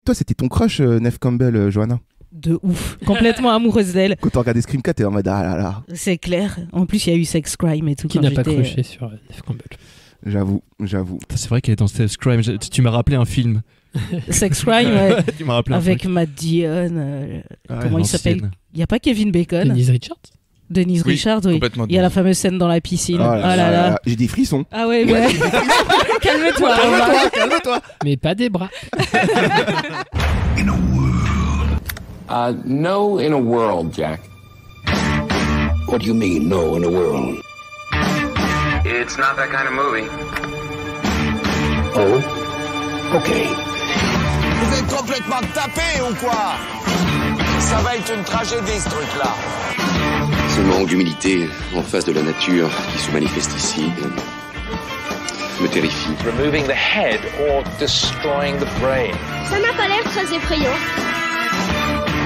Toi, c'était ton crush, Neve Campbell, Johanna? De ouf, complètement amoureuse d'elle. Quand t'as regardé Scream 4, t'es en mode ah là là. C'est clair. En plus, il y a eu Sex Crime et tout. Qui quand n'a pas j'étais, crushé sur Neve Campbell? J'avoue. Putain, c'est vrai qu'elle est dans Sex Crime. Tu m'as rappelé un film. Sex Crime, ouais. Tu m'as rappelé un Avec truc. Matt Dillon. Comment il l'ancienne. s'appelle? Il n'y a pas Kevin Bacon. Denise Richards? Denise Oui, Richards, oui. complètement. Il y a la fameuse scène dans la piscine. Oh là là. J'ai des frissons. Ah ouais, ouais. Calme-toi. Calme-toi. Mais pas des bras. No in a world, Jack. What do you mean, no in a world? It's not that kind of movie. Oh? Okay. Vous êtes complètement tapés ou quoi? Ça va être une tragédie, ce truc-là. Ce manque d'humilité en face de la nature qui se manifeste ici me terrifie. Removing the head or destroying the brain. Ça n'a pas l'air très effrayant.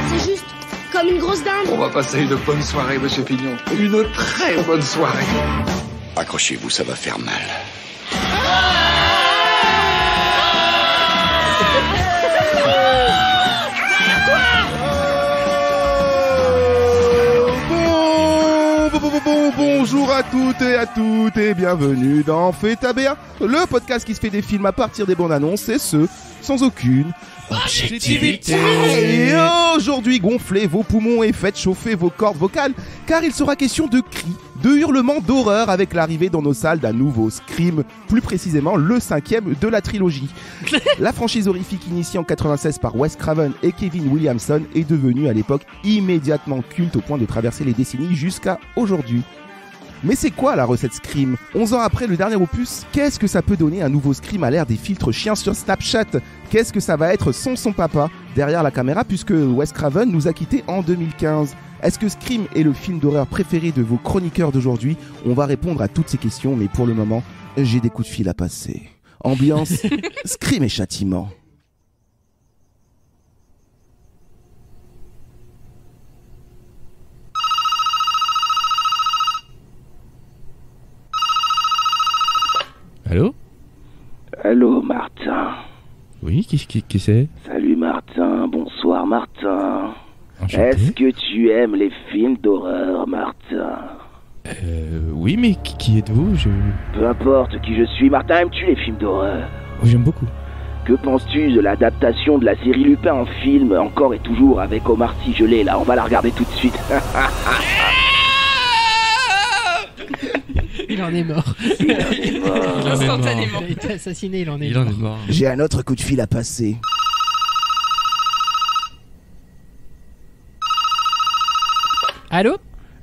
C'est juste comme une grosse dinde. On va passer une bonne soirée, monsieur Pignon. Une très bonne soirée. Accrochez-vous, ça va faire mal. Bonjour à toutes et bienvenue dans Feta-BA, le podcast qui se fait des films à partir des bandes annonces et ce, sans aucune objectivité. Et aujourd'hui, gonflez vos poumons et faites chauffer vos cordes vocales, car il sera question de cris, de hurlements d'horreur avec l'arrivée dans nos salles d'un nouveau Scream, plus précisément le 5e de la trilogie. La franchise horrifique initiée en 96 par Wes Craven et Kevin Williamson est devenue à l'époque immédiatement culte au point de traverser les décennies jusqu'à aujourd'hui. Mais c'est quoi la recette Scream? 11 ans après le dernier opus, qu'est-ce que ça peut donner un nouveau Scream à l'ère des filtres chiens sur Snapchat? Qu'est-ce que ça va être sans son papa derrière la caméra puisque Wes Craven nous a quittés en 2015? Est-ce que Scream est le film d'horreur préféré de vos chroniqueurs d'aujourd'hui? On va répondre à toutes ces questions, mais pour le moment, j'ai des coups de fil à passer. Ambiance, Scream et châtiment. Allô? Allô, Martin. Oui, qui c'est? Salut, Martin. Bonsoir, Martin. Enchanté. Est-ce que tu aimes les films d'horreur, Martin? Oui, mais qui êtes-vous? Peu importe qui je suis, Martin, aimes-tu les films d'horreur? Oui, j'aime beaucoup. Que penses-tu de l'adaptation de la série Lupin en film, encore et toujours avec Omar Sy gelé, là? On va la regarder tout de suite. Il en est mort. Il en est mort. Instantanément. Il a été assassiné, il en est mort. J'ai un autre coup de fil à passer. Allô?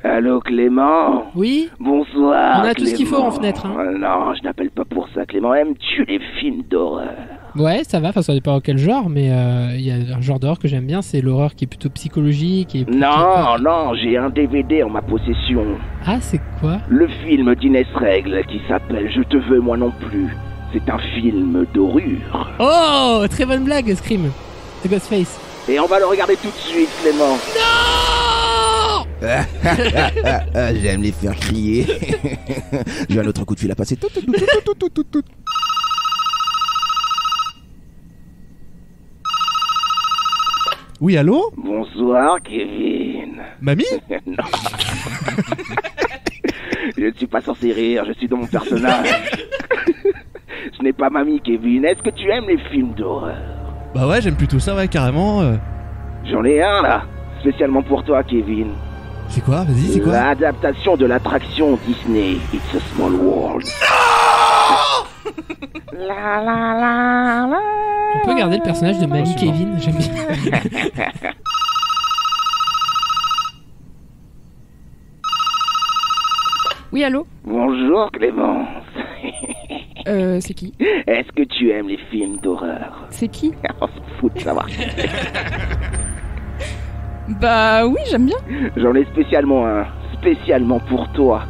Allô, Clément? Oui? Bonsoir, On a tout ce qu'il faut en fenêtre, hein. Non, je n'appelle pas pour ça, Clément. Aimes-tu les films d'horreur? Ouais, ça va, enfin ça dépend quel genre, mais il y a un genre d'horreur que j'aime bien, c'est l'horreur qui est plutôt psychologique et plutôt... Non, j'ai un DVD en ma possession. Ah, c'est quoi? Le film d'Inès Règle qui s'appelle Je te veux moi non plus. C'est un film d'horreur. Oh, très bonne blague, Scream. The Ghostface. Et on va le regarder tout de suite, Clément. Non! J'aime les faire crier. J'ai un autre coup de fil à passer. Tout. Oui, allô? Bonsoir, Kevin. Mamie? Non. Je ne suis pas censé rire, je suis dans mon personnage. Ce n'est pas mamie, Kevin. Est-ce que tu aimes les films d'horreur? Bah ouais, j'aime plutôt ça, ouais, carrément. J'en ai un, là. Spécialement pour toi, Kevin. C'est quoi? Vas-y, c'est quoi? L'adaptation de l'attraction Disney, It's a Small World. La la la la. On peut garder le personnage de Mamie Kevin, j'aime bien. Oui, allô? Bonjour, Clémence. C'est qui? Est-ce que tu aimes les films d'horreur? C'est qui? On s'en fout de savoir. Bah oui, j'aime bien. J'en ai spécialement un. Spécialement pour toi.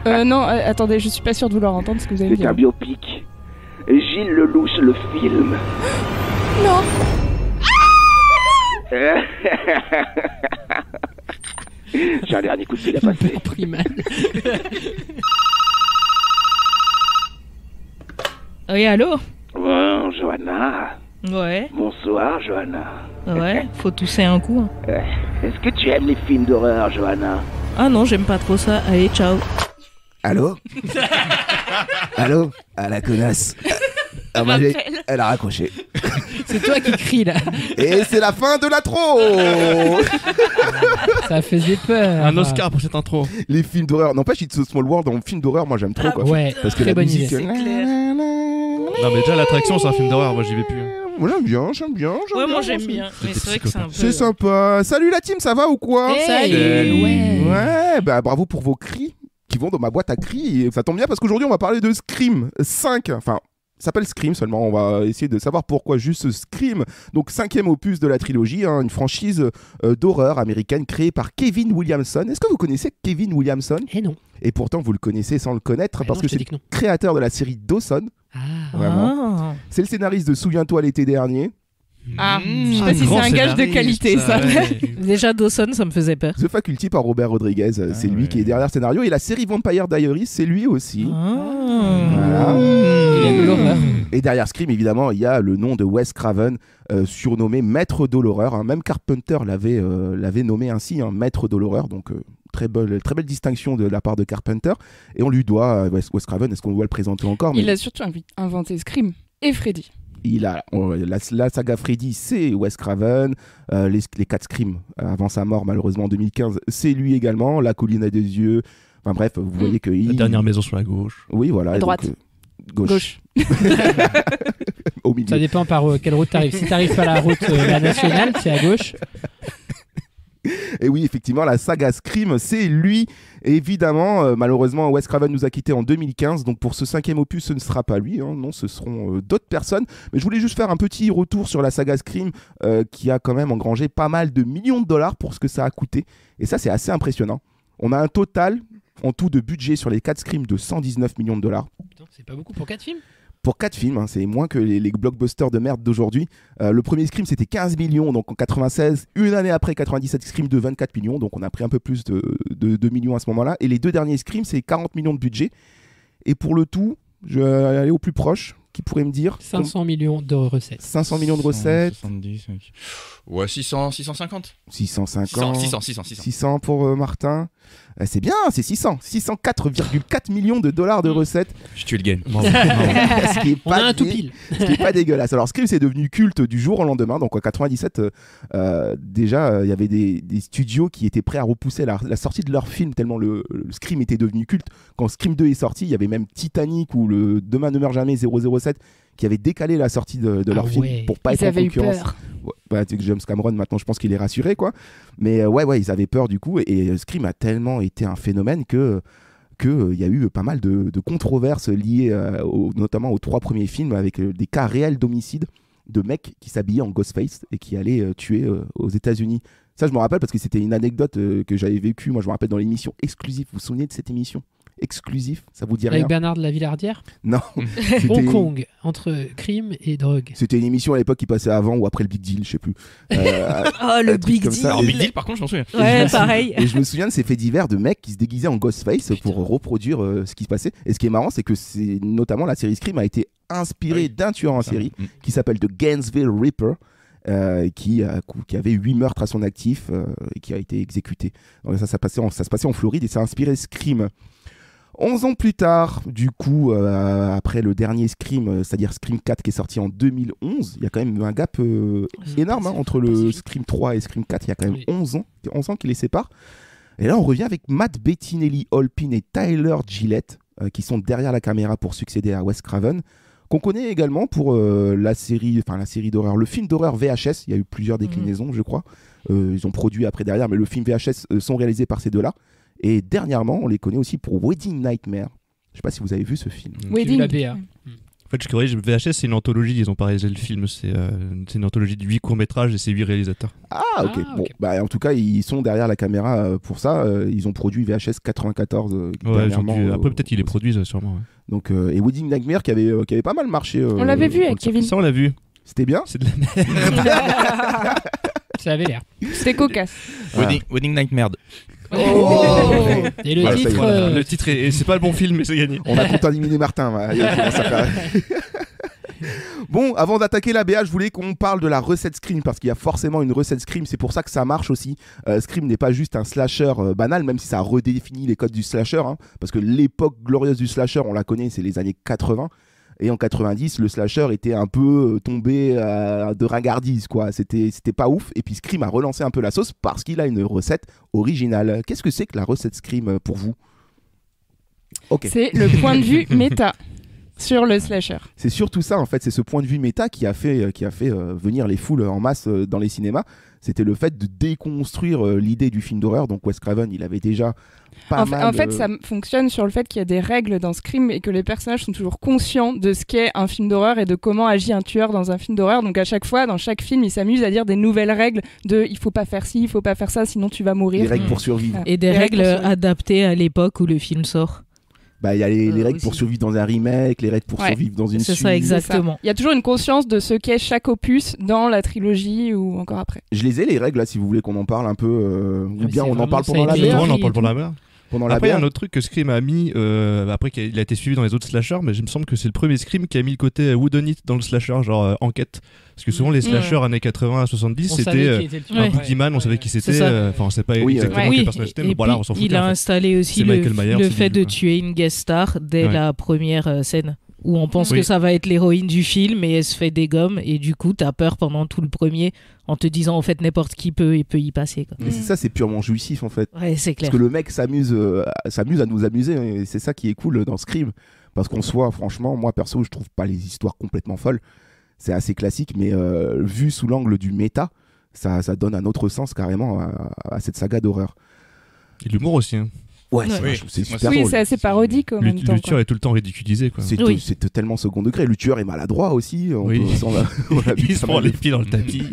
Non, attendez, je suis pas sûre de vouloir entendre ce que vous allez C'est dire. un biopic. Gilles Lelouch, le film. Non. J'ai un dernier coup de fil à passer. Pris mal. Oui, allô? Bon, Johanna. Ouais, Bonsoir, Johanna. ouais, faut tousser un coup. Hein. Est-ce que tu aimes les films d'horreur, Johanna? Ah non, j'aime pas trop ça. Allez, ciao. Allô? Allô? Ah, la connasse. Ah, bah, elle a raccroché. C'est toi qui cries là. Et c'est la fin de l'intro. Ça faisait peur. Un Oscar pour cette intro. Les films d'horreur. N'empêche, It's a Small World en film d'horreur, moi j'aime trop quoi. Ouais, Parce que très la bonne musique. idée. C'est clair. Non, mais déjà, l'attraction, c'est un film d'horreur. Moi, j'y vais plus. Moi j'aime bien. Ouais, moi j'aime bien. Mais c'est vrai que c'est un peu. C'est sympa. Salut la team, ça va ou quoi? Salut. Ouais. Ouais, bah bravo pour vos cris qui vont dans ma boîte à cris. Et ça tombe bien parce qu'aujourd'hui on va parler de Scream 5. Enfin, ça s'appelle Scream seulement. On va essayer de savoir pourquoi juste Scream. Donc 5e opus de la trilogie, hein, une franchise d'horreur américaine créée par Kevin Williamson. Est-ce que vous connaissez Kevin Williamson? Eh non. Et pourtant vous le connaissez sans le connaître parce non, que je te c'est dis que non. le créateur de la série Dawson. Ah. Vraiment. Ah. C'est le scénariste de Souviens-toi l'été dernier. Ah, je sais pas si c'est un gage de qualité, ça. Déjà, Dawson, ça me faisait peur. The Faculty par Robert Rodriguez, c'est lui qui est derrière le scénario. Et la série Vampire Diaries, c'est lui aussi. Voilà. Il aime l'horreur. Et derrière Scream, évidemment, il y a le nom de Wes Craven, surnommé Maître de l'horreur. Hein. Même Carpenter l'avait nommé ainsi, hein, Maître de l'horreur. Donc très belle distinction de la part de Carpenter. Et on lui doit, Wes Craven, est-ce qu'on doit le présenter encore? Il a surtout inventé Scream et Freddy. Il a la saga Freddy, c'est Wes Craven. Les 4 Scream avant sa mort, malheureusement en 2015, c'est lui également. La colline à 2 yeux. Enfin bref, vous voyez que La dernière maison sur la gauche. Oui, voilà. À droite. Donc, gauche. Au milieu. Ça dépend par quelle route t'arrives. Si t'arrives par la route la nationale, c'est à gauche. Et oui, effectivement, la saga Scream, c'est lui. Évidemment, malheureusement, Wes Craven nous a quittés en 2015. Donc pour ce 5e opus, ce ne sera pas lui. Hein, non, ce seront d'autres personnes. Mais je voulais juste faire un petit retour sur la saga Scream qui a quand même engrangé pas mal de millions de dollars pour ce que ça a coûté. Et ça, c'est assez impressionnant. On a un total en tout de budget sur les 4 Scream de 119 millions de dollars. Putain, c'est pas beaucoup pour 4 films. Pour 4 films, hein, c'est moins que les blockbusters de merde d'aujourd'hui. Le premier Scream, c'était 15 millions, donc en 96. Une année après, 97 Scream de 24 millions, donc on a pris un peu plus de millions à ce moment-là. Et les 2 derniers Scream, c'est 40 millions de budget. Et pour le tout, je vais aller au plus proche. Qui pourrait me dire 500 millions de recettes. 500 millions de recettes. 70, ouais, 600, 650. 650. 600. 600 pour Martin. C'est bien, c'est 600. 604,4 millions de dollars de recettes. Je tue le game. Ce qui est On a pas un tout pile. Ce qui est pas dégueulasse. Alors Scream, c'est devenu culte du jour au lendemain. Donc en 97, déjà, il y avait des studios qui étaient prêts à repousser la sortie de leur film tellement le Scream était devenu culte. Quand Scream 2 est sorti, il y avait même Titanic ou le Demain ne meurt jamais 007 qui avait décalé la sortie de leur film pour pas être en concurrence. Peur. Ouais, bah, tu sais que James Cameron, maintenant, je pense qu'il est rassuré, quoi. Mais ouais, ils avaient peur du coup. Et Scream a tellement été un phénomène que y a eu pas mal de controverses liées notamment aux 3 premiers films avec des cas réels d'homicide de mecs qui s'habillaient en Ghostface et qui allaient tuer aux États-Unis. Ça, je me rappelle parce que c'était une anecdote que j'avais vécue. Moi, je me rappelle dans l'émission Exclusive. Vous vous souvenez de cette émission Exclusif, ça vous dit rien? Avec Bernard de la Villardière. Non. Hong Kong, entre crime et drogue. C'était une émission à l'époque qui passait avant ou après le Big Deal, je sais plus. Oh, le Big Deal. Alors, Big Deal, par contre, je m'en souviens. Ouais, pareil. Et je me souviens de ces faits divers de mecs qui se déguisaient en Ghostface pour reproduire ce qui se passait. Et ce qui est marrant, c'est que notamment la série Scream a été inspirée d'un tueur en série qui s'appelle The Gainesville Ripper. Qui avait 8 meurtres à son actif et qui a été exécuté. Donc ça se passait en Floride et ça a inspiré Scream. 11 ans plus tard, du coup, après le dernier Scream, c'est-à-dire Scream 4 qui est sorti en 2011, il y a quand même un gap énorme entre le Scream 3 et Scream 4, il y a quand même 11 ans qui les séparent. Et là, on revient avec Matt Bettinelli Holpin et Tyler Gillette, qui sont derrière la caméra pour succéder à Wes Craven, qu'on connaît également pour la série d'horreur, le film d'horreur VHS, il y a eu plusieurs déclinaisons, je crois. Ils ont produit après derrière, mais le film VHS sont réalisés par ces deux-là. Et dernièrement, on les connaît aussi pour Wedding Nightmare. Je sais pas si vous avez vu ce film. Wedding. La BA. En fait, je corrige, VHS, c'est une anthologie, ils ont pas réalisé le film, c'est une anthologie de 8 courts-métrages et c'est 8 réalisateurs. Ah, ok. Bon, bah, en tout cas, ils sont derrière la caméra pour ça. Ils ont produit VHS 94 dernièrement. Après, peut-être qu'ils les produisent, sûrement. Ouais. Donc, et Wedding Nightmare qui avait pas mal marché. On l'avait vu avec Kevin. Ça, on l'a vu. C'était bien. C'est de la merde. Ça avait l'air. C'était cocasse. Wedding Nightmare. Oh et le voilà, titre, voilà. Le titre et c'est pas le bon film, mais c'est gagné. On a contaminé Martin. Bon, avant d'attaquer la BA, je voulais qu'on parle de la recette Scream, parce qu'il y a forcément une recette Scream, c'est pour ça que ça marche aussi. Scream n'est pas juste un slasher banal, même si ça redéfinit les codes du slasher, hein, parce que l'époque glorieuse du slasher, on la connaît, c'est les années 80. Et en 90, le slasher était un peu tombé de ringardise, quoi. C'était pas ouf. Et puis Scream a relancé un peu la sauce parce qu'il a une recette originale. Qu'est-ce que c'est que la recette Scream pour vous ? Okay. C'est le point de vue méta sur le slasher. C'est surtout ça, en fait. C'est ce point de vue méta qui a fait venir les foules en masse dans les cinémas. C'était le fait de déconstruire l'idée du film d'horreur. Donc Wes Craven, il avait déjà pas mal... En fait, ça fonctionne sur le fait qu'il y a des règles dans Scream et que les personnages sont toujours conscients de ce qu'est un film d'horreur et de comment agit un tueur dans un film d'horreur. Donc à chaque fois, dans chaque film, ils s'amusent à dire des nouvelles règles de « il faut pas faire ci, il faut pas faire ça, sinon tu vas mourir ». Des règles pour survivre. Et des règles adaptées à l'époque où le film sort. Bah, il y a les règles pour survivre dans un remake, les règles pour survivre dans une suite. C'est ça, exactement. Il y a toujours une conscience de ce qu'est chaque opus dans la trilogie ou encore après. Je les ai, les règles, là, si vous voulez qu'on en parle un peu. Ou bien on en parle pendant la BA. On en parle pendant la BA. Après, il y a un BA. autre truc que Scream a mis, après qu'il a été suivi dans les autres slashers, mais il me semble que c'est le premier Scream qui a mis le côté whodunit dans le slasher, genre enquête. Parce que souvent les slashers années 80 à 70, c'était un boogeyman, on savait qui c'était, enfin on sait pas exactement quel personnage c'était, mais voilà, on s'en fout. Il a installé aussi le fait de tuer une guest star dès la première scène. Où on pense que ça va être l'héroïne du film et elle se fait des gommes et du coup t'as peur pendant tout le premier en te disant en fait n'importe qui peut y passer quoi. Mais c'est ça, c'est purement jouissif en fait. Ouais, c'est clair. Parce que le mec s'amuse à nous amuser et c'est ça qui est cool dans Scream. Parce qu'on soit, franchement, moi perso je trouve pas les histoires complètement folles. C'est assez classique mais vu sous l'angle du méta, ça donne un autre sens carrément à cette saga d'horreur. Et l'humour aussi hein. Ouais, c'est super drôle. C'est assez parodique en même temps. Le tueur est tout le temps ridiculisé. Quoi. C'est tellement second degré. Le tueur est maladroit aussi. On il se prend les pieds dans le tapis.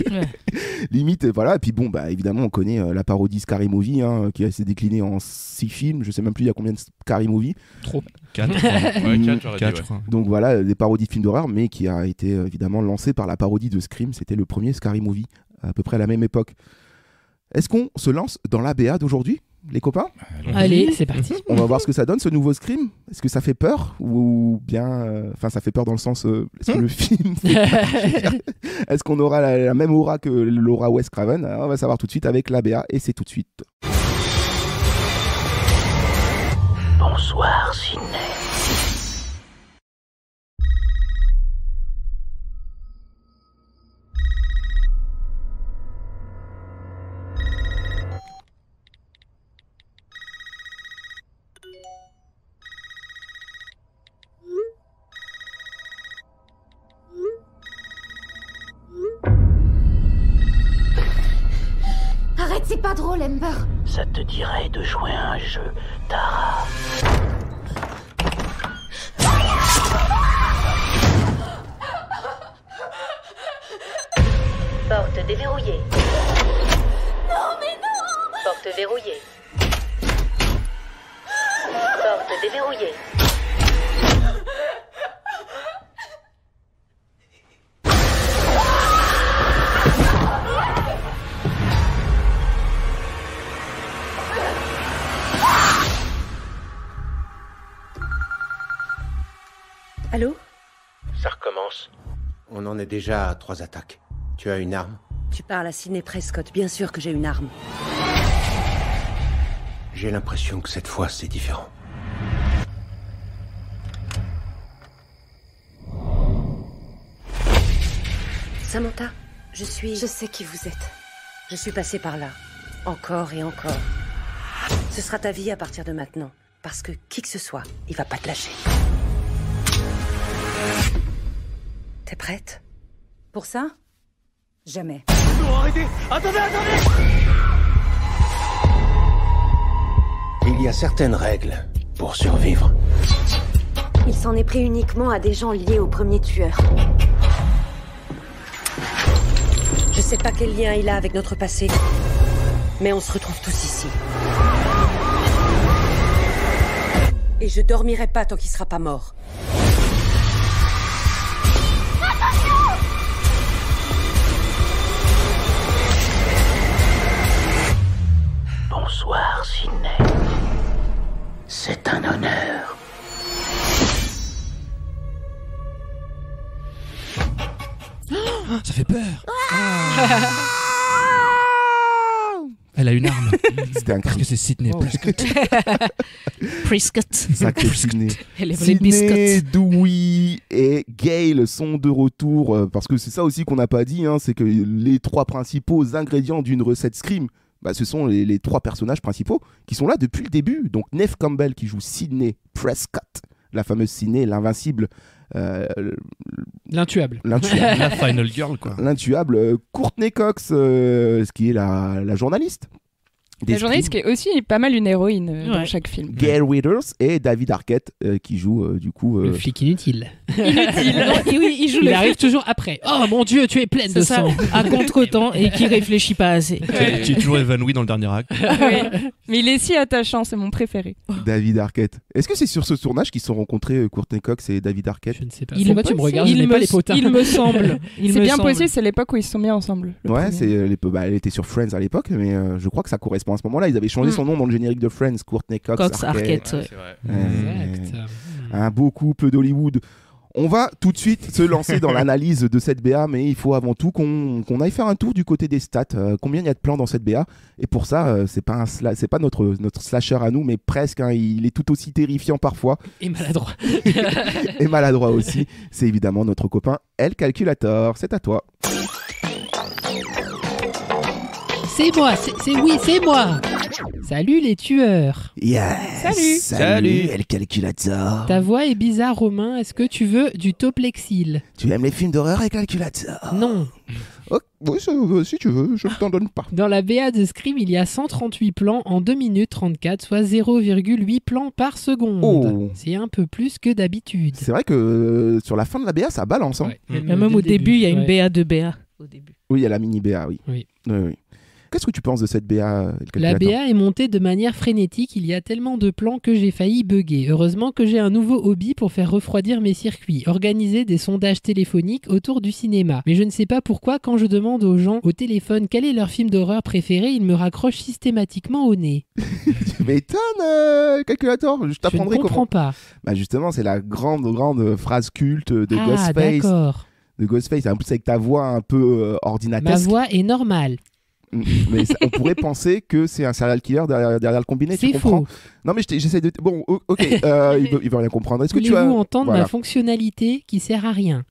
Limite, voilà. Et puis bon, bah, évidemment, on connaît la parodie Scary Movie hein, qui s'est déclinée en 6 films. Je sais même plus il y a combien de Scary Movie. Trop. 4. 4 Donc voilà, des parodies de films d'horreur, mais qui a été évidemment lancé par la parodie de Scream. C'était le premier Scary Movie, à peu près à la même époque. Est-ce qu'on se lance dans l'ABA d'aujourd'hui, les copains ? Allez, c'est parti. On va voir ce que ça donne, ce nouveau Scream. Est-ce que ça fait peur ou bien... Enfin, ça fait peur dans le sens... est-ce que le film... Est-ce qu'on aura la même aura que l'aura Wes Craven ? Alors, on va savoir tout de suite avec l'ABA et c'est tout de suite. Bonsoir, Sidney. Arrête, c'est pas drôle, Amber. Ça te dirait de jouer à un jeu, Tara? Porte déverrouillée. Non, mais non! Porte verrouillée. Porte déverrouillée. Allô? Ça recommence. On en est déjà à 3 attaques. Tu as une arme? Tu parles à Sidney Prescott, bien sûr que j'ai une arme. J'ai l'impression que cette fois, c'est différent. Samantha, je sais qui vous êtes. Je suis passée par là. Encore et encore. Ce sera ta vie à partir de maintenant. Parce que qui que ce soit, il va pas te lâcher. T'es prête? Pour ça? Jamais. Non, arrêtez! Attendez! Il y a certaines règles pour survivre. Il s'en est pris uniquement à des gens liés au premier tueur. Je sais pas quel lien il a avec notre passé, mais on se retrouve tous ici. Et je dormirai pas tant qu'il sera pas mort. Bonsoir, Sidney. C'est un honneur. fait peur. Elle a une arme. C'était un Parce que c'est Sidney Prescott. Prescott. Sacré Sidney. Elle est Sidney, Dewey et Gale sont de retour parce que c'est ça aussi qu'on n'a pas dit, c'est que les 3 principaux ingrédients d'une recette Scream, ce sont les 3 personnages principaux qui sont là depuis le début. Donc Neve Campbell qui joue Sidney Prescott, la fameuse Sidney, l'invincible. L'intuable. La final girl, quoi. L'intuable. Courtney Cox, qui est la journaliste. La journaliste qui est aussi pas mal une héroïne dans chaque film. Gail Withers et David Arquette qui joue du coup... Le flic inutile. Il arrive toujours après. Oh mon Dieu, tu es pleine de sang. À contre-temps et qui réfléchit pas assez. Qui est toujours évanoui dans le dernier acte. Mais il est si attachant, c'est mon préféré. David Arquette. Est-ce que c'est sur ce tournage qu'ils se sont rencontrés, Courtney Cox et David Arquette? Je ne sais pas. Pourquoi tu me regardes? Je n'ai pas les potins. Il me semble. C'est bien possible, c'est l'époque où ils se sont mis ensemble. Ouais, elle était sur Friends à l'époque, mais je crois que ça correspond à ce moment-là. Ils avaient changé son nom dans le générique de Friends, Courtney Cox Arquette. Ouais, exact. Un beau couple d'Hollywood. On va tout de suite se lancer dans l'analyse de cette BA, mais il faut avant tout qu'on aille faire un tour du côté des stats. Combien il y a de plans dans cette BA? Et pour ça, c'est pas notre slasher à nous, mais presque. Il est tout aussi terrifiant parfois. Et maladroit. Et maladroit aussi. C'est évidemment notre copain El Calculator. C'est à toi. C'est moi, c'est moi. Salut les tueurs. Yeah. Salut El Calculator. Ta voix est bizarre, Romain. Est-ce que tu veux du Toplexil? Tu aimes les films d'horreur El Calculator? Non. Oh, oui, si tu veux, je ne t'en donne pas. Dans la BA de Scream, il y a 138 plans en 2 minutes 34, soit 0,8 plans par seconde. Oh. C'est un peu plus que d'habitude. C'est vrai que sur la fin de la BA, ça balance. Ouais. Même au début, il y a une BA de BA. Au début. Oui, il y a la mini BA, oui. Oui. Qu'est-ce que tu penses de cette BA? La BA est montée de manière frénétique, il y a tellement de plans que j'ai failli bugger. Heureusement que j'ai un nouveau hobby pour faire refroidir mes circuits, organiser des sondages téléphoniques autour du cinéma. Mais je ne sais pas pourquoi quand je demande aux gens au téléphone quel est leur film d'horreur préféré, ils me raccrochent systématiquement au nez. Tu m'étonnes, Calculator. Je t'apprendrai comment. Je ne comprends pas. Justement, c'est la grande phrase culte de Ghostface. D'accord. De Ghostface, en plus avec ta voix un peu ordinatesque. Ma voix est normale. Mais on pourrait penser que c'est un serial killer derrière le combiné, tu comprends? Faux. Non mais j'essaie de... Bon, ok, il veut rien comprendre. Est-ce que tu Voulez-vous entendre ma fonctionnalité qui sert à rien?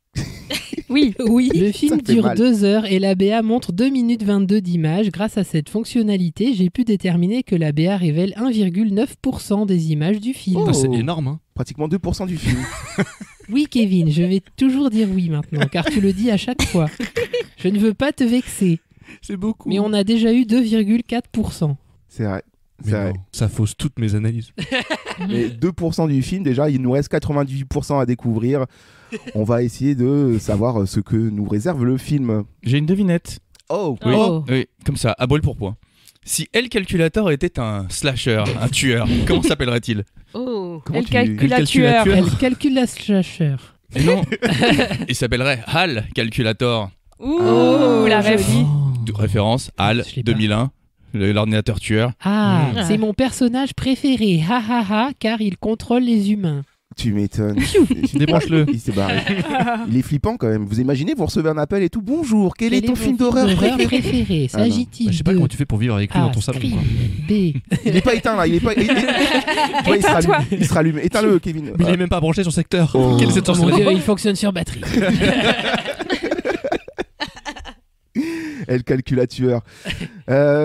Oui. Le film dure 2 heures et la BA montre 2 minutes 22 d'images. Grâce à cette fonctionnalité, j'ai pu déterminer que la BA révèle 1,9% des images du film. Oh. C'est énorme, hein. Pratiquement 2% du film. Oui, Kevin, je vais toujours dire oui maintenant, car tu le dis à chaque fois. Je ne veux pas te vexer. C'est beaucoup. Mais on a déjà eu 2,4%. C'est vrai. Ça fausse toutes mes analyses. Mais 2% du film, déjà, il nous reste 98% à découvrir. On va essayer de savoir ce que nous réserve le film. J'ai une devinette. Oh. Oui, comme ça, à brûle pour point. Si El Calculator était un slasher, un tueur, comment s'appellerait-il? El Calculateur. Elle calcule la slasher. Et non, il s'appellerait Hal Calculator. La rêve. De référence, HAL 2001, l'ordinateur tueur. C'est mon personnage préféré, car il contrôle les humains. Tu m'étonnes. Débranche-le. Il s'est barré. Il est flippant quand même. Vous imaginez, vous recevez un appel et tout. Bonjour, quel est ton film d'horreur préféré? S'agit-il je sais pas comment tu fais pour vivre avec lui dans ton salon. B. Il n'est pas éteint là. Il se rallume. Éteins-le, Kevin. Mais il n'est même pas branché sur secteur. Quelle est cette sorcellerie? Il fonctionne sur batterie. Elle calcule tueur.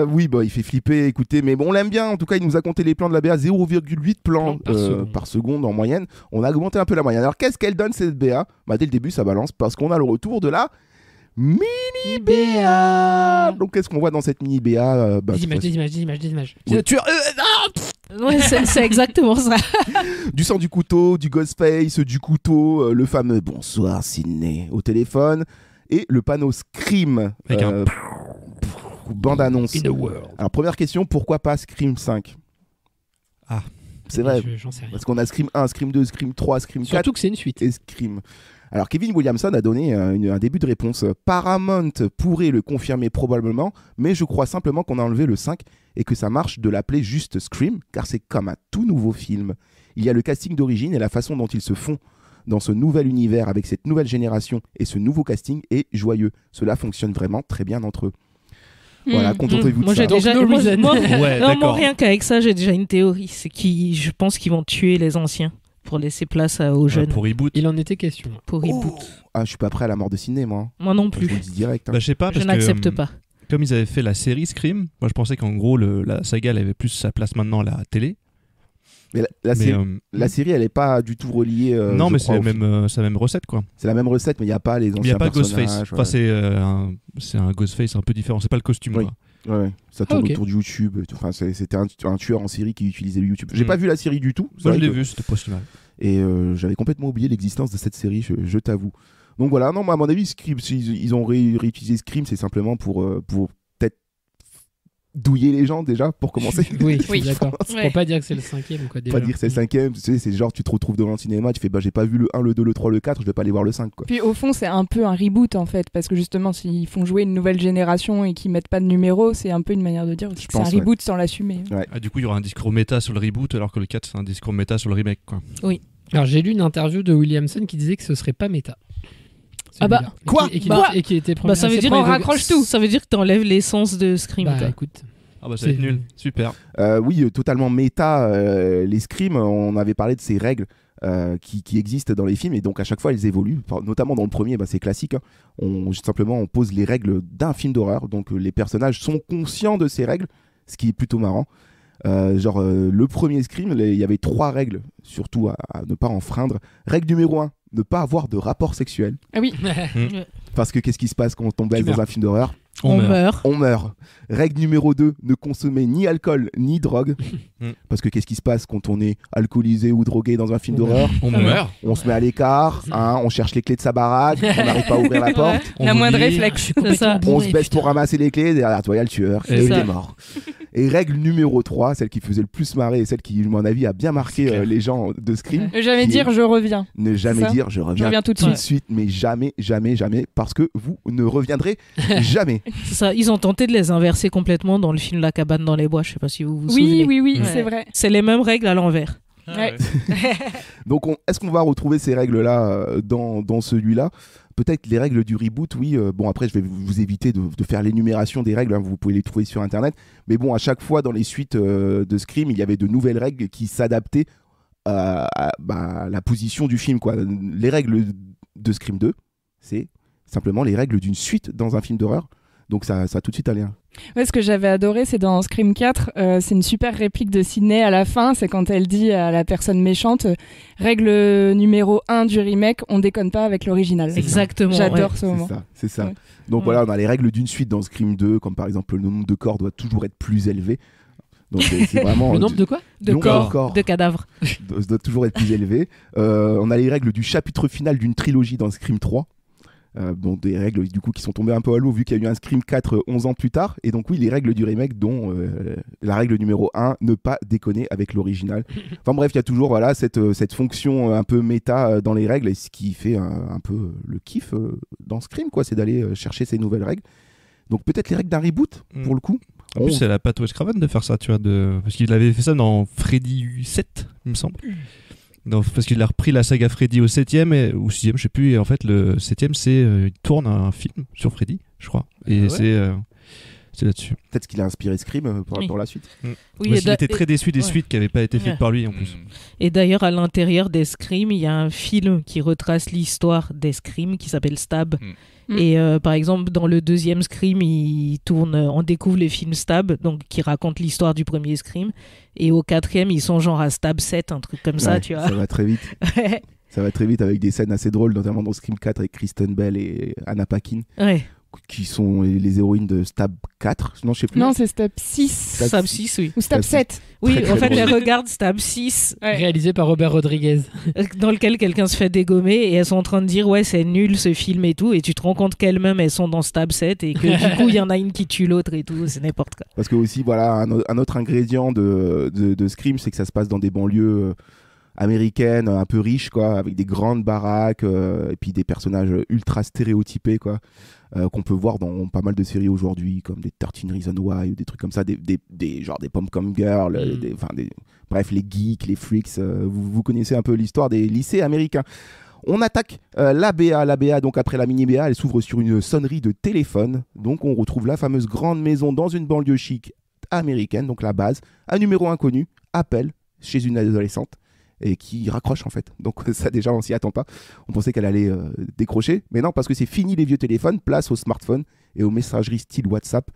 Oui, il fait flipper, écoutez, mais bon, on l'aime bien. En tout cas, il nous a compté les plans de la BA, 0,8 plans par seconde en moyenne. On a augmenté un peu la moyenne. Alors, qu'est-ce qu'elle donne cette BA? Dès le début, ça balance parce qu'on a le retour de la mini BA. Donc, qu'est-ce qu'on voit dans cette mini BA? Des images. Oui. Tueur. Ouais, c'est exactement ça. Du sang du couteau, du Ghostface, du couteau, le fameux bonsoir Sidney au téléphone. Et le panneau Scream avec un bande-annonce. Alors première question, pourquoi pas Scream 5? C'est vrai, j'en sais rien. parce qu'on a Scream 1, Scream 2, Scream 3, Scream 4. Surtout que c'est une suite. Et Scream. Alors Kevin Williamson a donné un début de réponse. Paramount pourrait le confirmer probablement, mais je crois simplement qu'on a enlevé le 5 et que ça marche de l'appeler juste Scream, car c'est comme un tout nouveau film. Il y a le casting d'origine et la façon dont ils se font dans ce nouvel univers avec cette nouvelle génération et ce nouveau casting est joyeux. Cela fonctionne vraiment très bien entre eux. Voilà, contentez-vous de ça. Moi, rien qu'avec ça, j'ai déjà une théorie. C'est je pense qu'ils vont tuer les anciens pour laisser place aux jeunes. Pour reboot. Il en était question. Pour reboot. Ah, je suis pas prêt à la mort de Sidney, moi. Moi non plus. Je vous le dis direct. Bah, je sais pas, parce je n'accepte pas. Comme ils avaient fait la série Scream, moi je pensais qu'en gros la saga elle avait plus sa place maintenant à la télé. Mais la série, elle est pas du tout reliée. Non, mais c'est la même recette, quoi. C'est la même recette, mais il n'y a pas les anciens personnages. Il n'y a pas Ghostface. Enfin, c'est un Ghostface un peu différent. C'est pas le costume, oui. quoi. Ouais, ça tourne autour de YouTube. Enfin, c'était un tueur en série qui utilisait le YouTube. J'ai pas vu la série du tout. Moi, je l'ai vu, c'était pas si mal. Et j'avais complètement oublié l'existence de cette série, je t'avoue. Donc voilà, non, à mon avis, Scream, ils ont réutilisé Scream, c'est simplement pour peut-être douiller les gens déjà, pour commencer. Oui, d'accord. Pour pas dire que c'est le 5e ou quoi déjà. Pas dire que c'est le 5e, tu sais, c'est genre tu te retrouves devant le cinéma, tu fais j'ai pas vu le 1, le 2, le 3, le 4, je vais pas aller voir le 5 quoi. Puis au fond c'est un peu un reboot en fait, parce que justement s'ils font jouer une nouvelle génération et qu'ils mettent pas de numéro, c'est un peu une manière de dire aussi que c'est un reboot sans l'assumer. Ouais. Ah, du coup il y aura un discours méta sur le reboot alors que le 4 c'est un discours méta sur le remake quoi. Oui. Alors j'ai lu une interview de Williamson qui disait que ce serait pas méta. Ah bah quoi et qui était premier. Ça veut dire qu'on raccroche tout. Ça veut dire que t'enlèves l'essence de Scream. Bah écoute. Ah bah ça va être nul, super. Oui, totalement méta. Les Scream, on avait parlé de ces règles qui existent dans les films et donc à chaque fois elles évoluent. Notamment dans le premier, c'est classique. On pose les règles d'un film d'horreur. Donc les personnages sont conscients de ces règles, ce qui est plutôt marrant. Le premier Scream, il y avait 3 règles, surtout à ne pas enfreindre. Règle numéro 1, ne pas avoir de rapport sexuel. Ah oui. Parce que qu'est-ce qui se passe quand on baise dans un film d'horreur ? On meurt. Règle numéro 2, ne consommer ni alcool ni drogue. Parce que qu'est-ce qui se passe quand on est alcoolisé ou drogué dans un film d'horreur ? On meurt. On se met à l'écart, on cherche les clés de sa baraque, on n'arrive pas à ouvrir la porte. La moindre réflexe. On se baisse pour ramasser les clés, derrière toi il y a le tueur et il est mort. Et règle numéro 3, celle qui faisait le plus marrer et celle qui, à mon avis, a bien marqué les gens de Scream. Ne jamais dire je reviens. Ne jamais dire je reviens tout de suite, mais jamais, jamais, jamais, parce que vous ne reviendrez jamais. C'est ça, ils ont tenté de les inverser complètement dans le film La cabane dans les bois, je sais pas si vous vous souvenez. Oui, c'est vrai. C'est les mêmes règles à l'envers. Ouais. Donc est-ce qu'on va retrouver ces règles-là dans celui-là ? Peut-être les règles du reboot, oui. Bon, après, je vais vous éviter de faire l'énumération des règles. Vous pouvez les trouver sur Internet. Mais bon, à chaque fois, dans les suites de Scream, il y avait de nouvelles règles qui s'adaptaient à la position du film, quoi. Les règles de Scream 2, c'est simplement les règles d'une suite dans un film d'horreur. Donc ça a tout de suite un lien. Ouais, ce que j'avais adoré, c'est dans Scream 4, c'est une super réplique de Sidney à la fin, c'est quand elle dit à la personne méchante, règle numéro 1 du remake, on déconne pas avec l'original. Exactement. J'adore ce moment. C'est ça. Ouais. Donc voilà, on a les règles d'une suite dans Scream 2, comme par exemple le nombre de corps doit toujours être plus élevé. Donc c'est vraiment le nombre de quoi ? De corps, de cadavres. Doit toujours être plus élevé. On a les règles du chapitre final d'une trilogie dans Scream 3. Donc des règles du coup qui sont tombées un peu à l'eau vu qu'il y a eu un Scream 4 11 ans plus tard et donc oui les règles du remake dont la règle numéro 1 ne pas déconner avec l'original. Enfin bref il y a toujours cette fonction un peu méta dans les règles et ce qui fait un peu le kiff dans Scream quoi, c'est d'aller chercher ces nouvelles règles. Donc peut-être les règles d'un reboot pour le coup. En plus c'est la patte Wes Craven de faire ça tu vois parce qu'il avait fait ça dans Freddy 7 il me semble. Non, parce qu'il a repris la saga Freddy au 7ème ou 6ème, je sais plus, et en fait le 7ème il tourne un film sur Freddy, je crois, et c'est là-dessus. Peut-être qu'il a inspiré Scream pour la suite. Oui, il était très déçu des suites qui n'avaient pas été faites par lui en plus. Et d'ailleurs à l'intérieur des Scream, il y a un film qui retrace l'histoire des Scream qui s'appelle Stab. Et par exemple, dans le deuxième Scream, on découvre les films Stab, donc qui racontent l'histoire du premier Scream. Et au 4e, ils sont genre à Stab 7, un truc comme ça, tu vois. Ça va très vite. Ça va très vite avec des scènes assez drôles, notamment dans Scream 4 avec Kristen Bell et Anna Paquin. Ouais. Qui sont les héroïnes de Stab 4. Non, je sais plus. Non, c'est Stab 6. Stab 6, oui. Ou Stab 7. Oui, très, en très fait, drôle. elles regardent Stab 6. Ouais. Réalisé par Robert Rodriguez. Dans lequel quelqu'un se fait dégommer et elles sont en train de dire ouais, c'est nul ce film et tout. Et tu te rends compte qu'elles-mêmes, elles sont dans Stab 7 et que du coup, il y en a une qui tue l'autre et tout. C'est n'importe quoi. Parce que aussi, voilà, un autre ingrédient de Scream, c'est que ça se passe dans des banlieues américaines un peu riches, quoi, avec des grandes baraques et puis des personnages ultra stéréotypés, quoi. Qu'on peut voir dans pas mal de séries aujourd'hui, comme des 13 Reasons Why ou des trucs comme ça, genre des Pom-Pom Girls, bref, les geeks, les freaks. Vous connaissez un peu l'histoire des lycées américains. On attaque la BA. La BA, donc après la mini-BA, elle s'ouvre sur une sonnerie de téléphone. Donc on retrouve la fameuse grande maison dans une banlieue chic américaine, donc la base. Un numéro inconnu appelle chez une adolescente et qui raccroche en fait. Donc ça déjà on s'y attend pas. On pensait qu'elle allait décrocher, mais non, parce que c'est fini les vieux téléphones, place au smartphone et aux messageries style WhatsApp,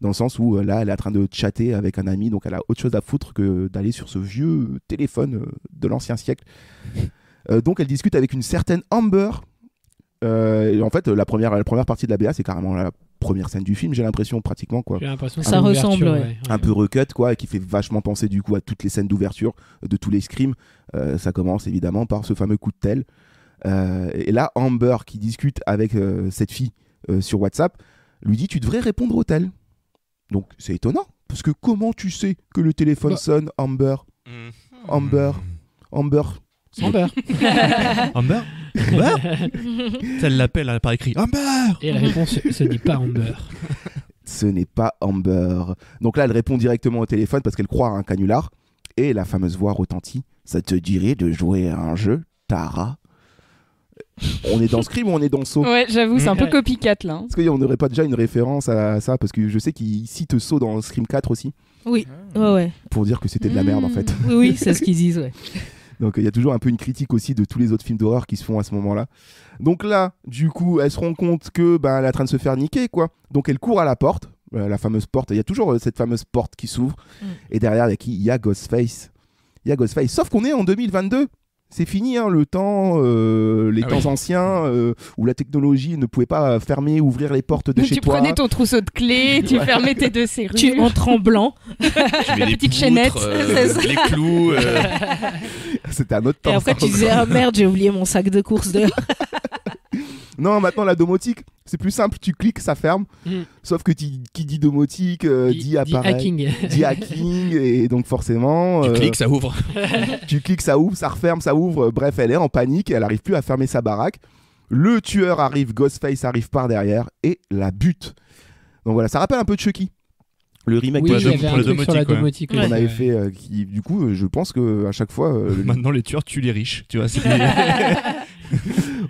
dans le sens où là elle est en train de chatter avec un ami, donc elle a autre chose à foutre que d'aller sur ce vieux téléphone de l'ancien siècle. Donc elle discute avec une certaine Amber. Et en fait la première partie de la BA, c'est carrément la première scène du film, j'ai l'impression, pratiquement quoi. J'ai l'impression ça ressemble, ouais. Un peu recut quoi, et qui fait vachement penser du coup à toutes les scènes d'ouverture de tous les Scream. Ça commence évidemment par ce fameux coup de tel. Et là Amber qui discute avec cette fille sur WhatsApp lui dit tu devrais répondre au tel. Donc c'est étonnant parce que comment tu sais que le téléphone sonne Amber? Amber Amber elle l'appelle par écrit Amber. Et la réponse ce n'est pas Amber. Ce n'est pas Amber. Donc là elle répond directement au téléphone parce qu'elle croit à un canular et la fameuse voix retentit. Ça te dirait de jouer à un jeu, Tara? On est dans Scream ou on est dans Saw? Ouais, j'avoue, c'est un peu copycat là. Est-ce qu'on n'aurait pas déjà une référence à ça? Parce que je sais qu'il cite Saw dans Scream 4 aussi. Oui, ouais. Pour dire que c'était de la merde en fait. Oui, c'est ce qu'ils disent, ouais. Donc il y a toujours un peu une critique aussi de tous les autres films d'horreur qui se font à ce moment-là. Donc là, du coup, elle se rend compte que elle est en train de se faire niquer quoi. Donc elle court à la porte, la fameuse porte. Il y a toujours cette fameuse porte qui s'ouvre. Et derrière, il y a qui? Il y a Ghostface. Sauf qu'on est en 2022. C'est fini hein, le temps, les temps anciens où la technologie ne pouvait pas fermer, ouvrir les portes de chez toi. Tu prenais ton trousseau de clés, tu fermais tes deux serrures. Tu en tremblant. Tu mets la petite chaînette. Les clous. C'était un autre temps. Et après tu disais ah merde, j'ai oublié mon sac de course dehors. Non, maintenant la domotique, c'est plus simple, tu cliques, ça ferme. Sauf que qui dit domotique, dit appareil, dit hacking, et donc forcément... Tu cliques, ça ouvre. Tu cliques, ça ouvre, ça referme, ça ouvre. Bref, elle est en panique, elle n'arrive plus à fermer sa baraque. Le tueur arrive, Ghostface arrive par derrière et la bute. Donc voilà, ça rappelle un peu de Chucky. Le remake pour la domotique. On avait fait, du coup, je pense qu'à chaque fois... Maintenant, les tueurs tuent les riches, tu vois.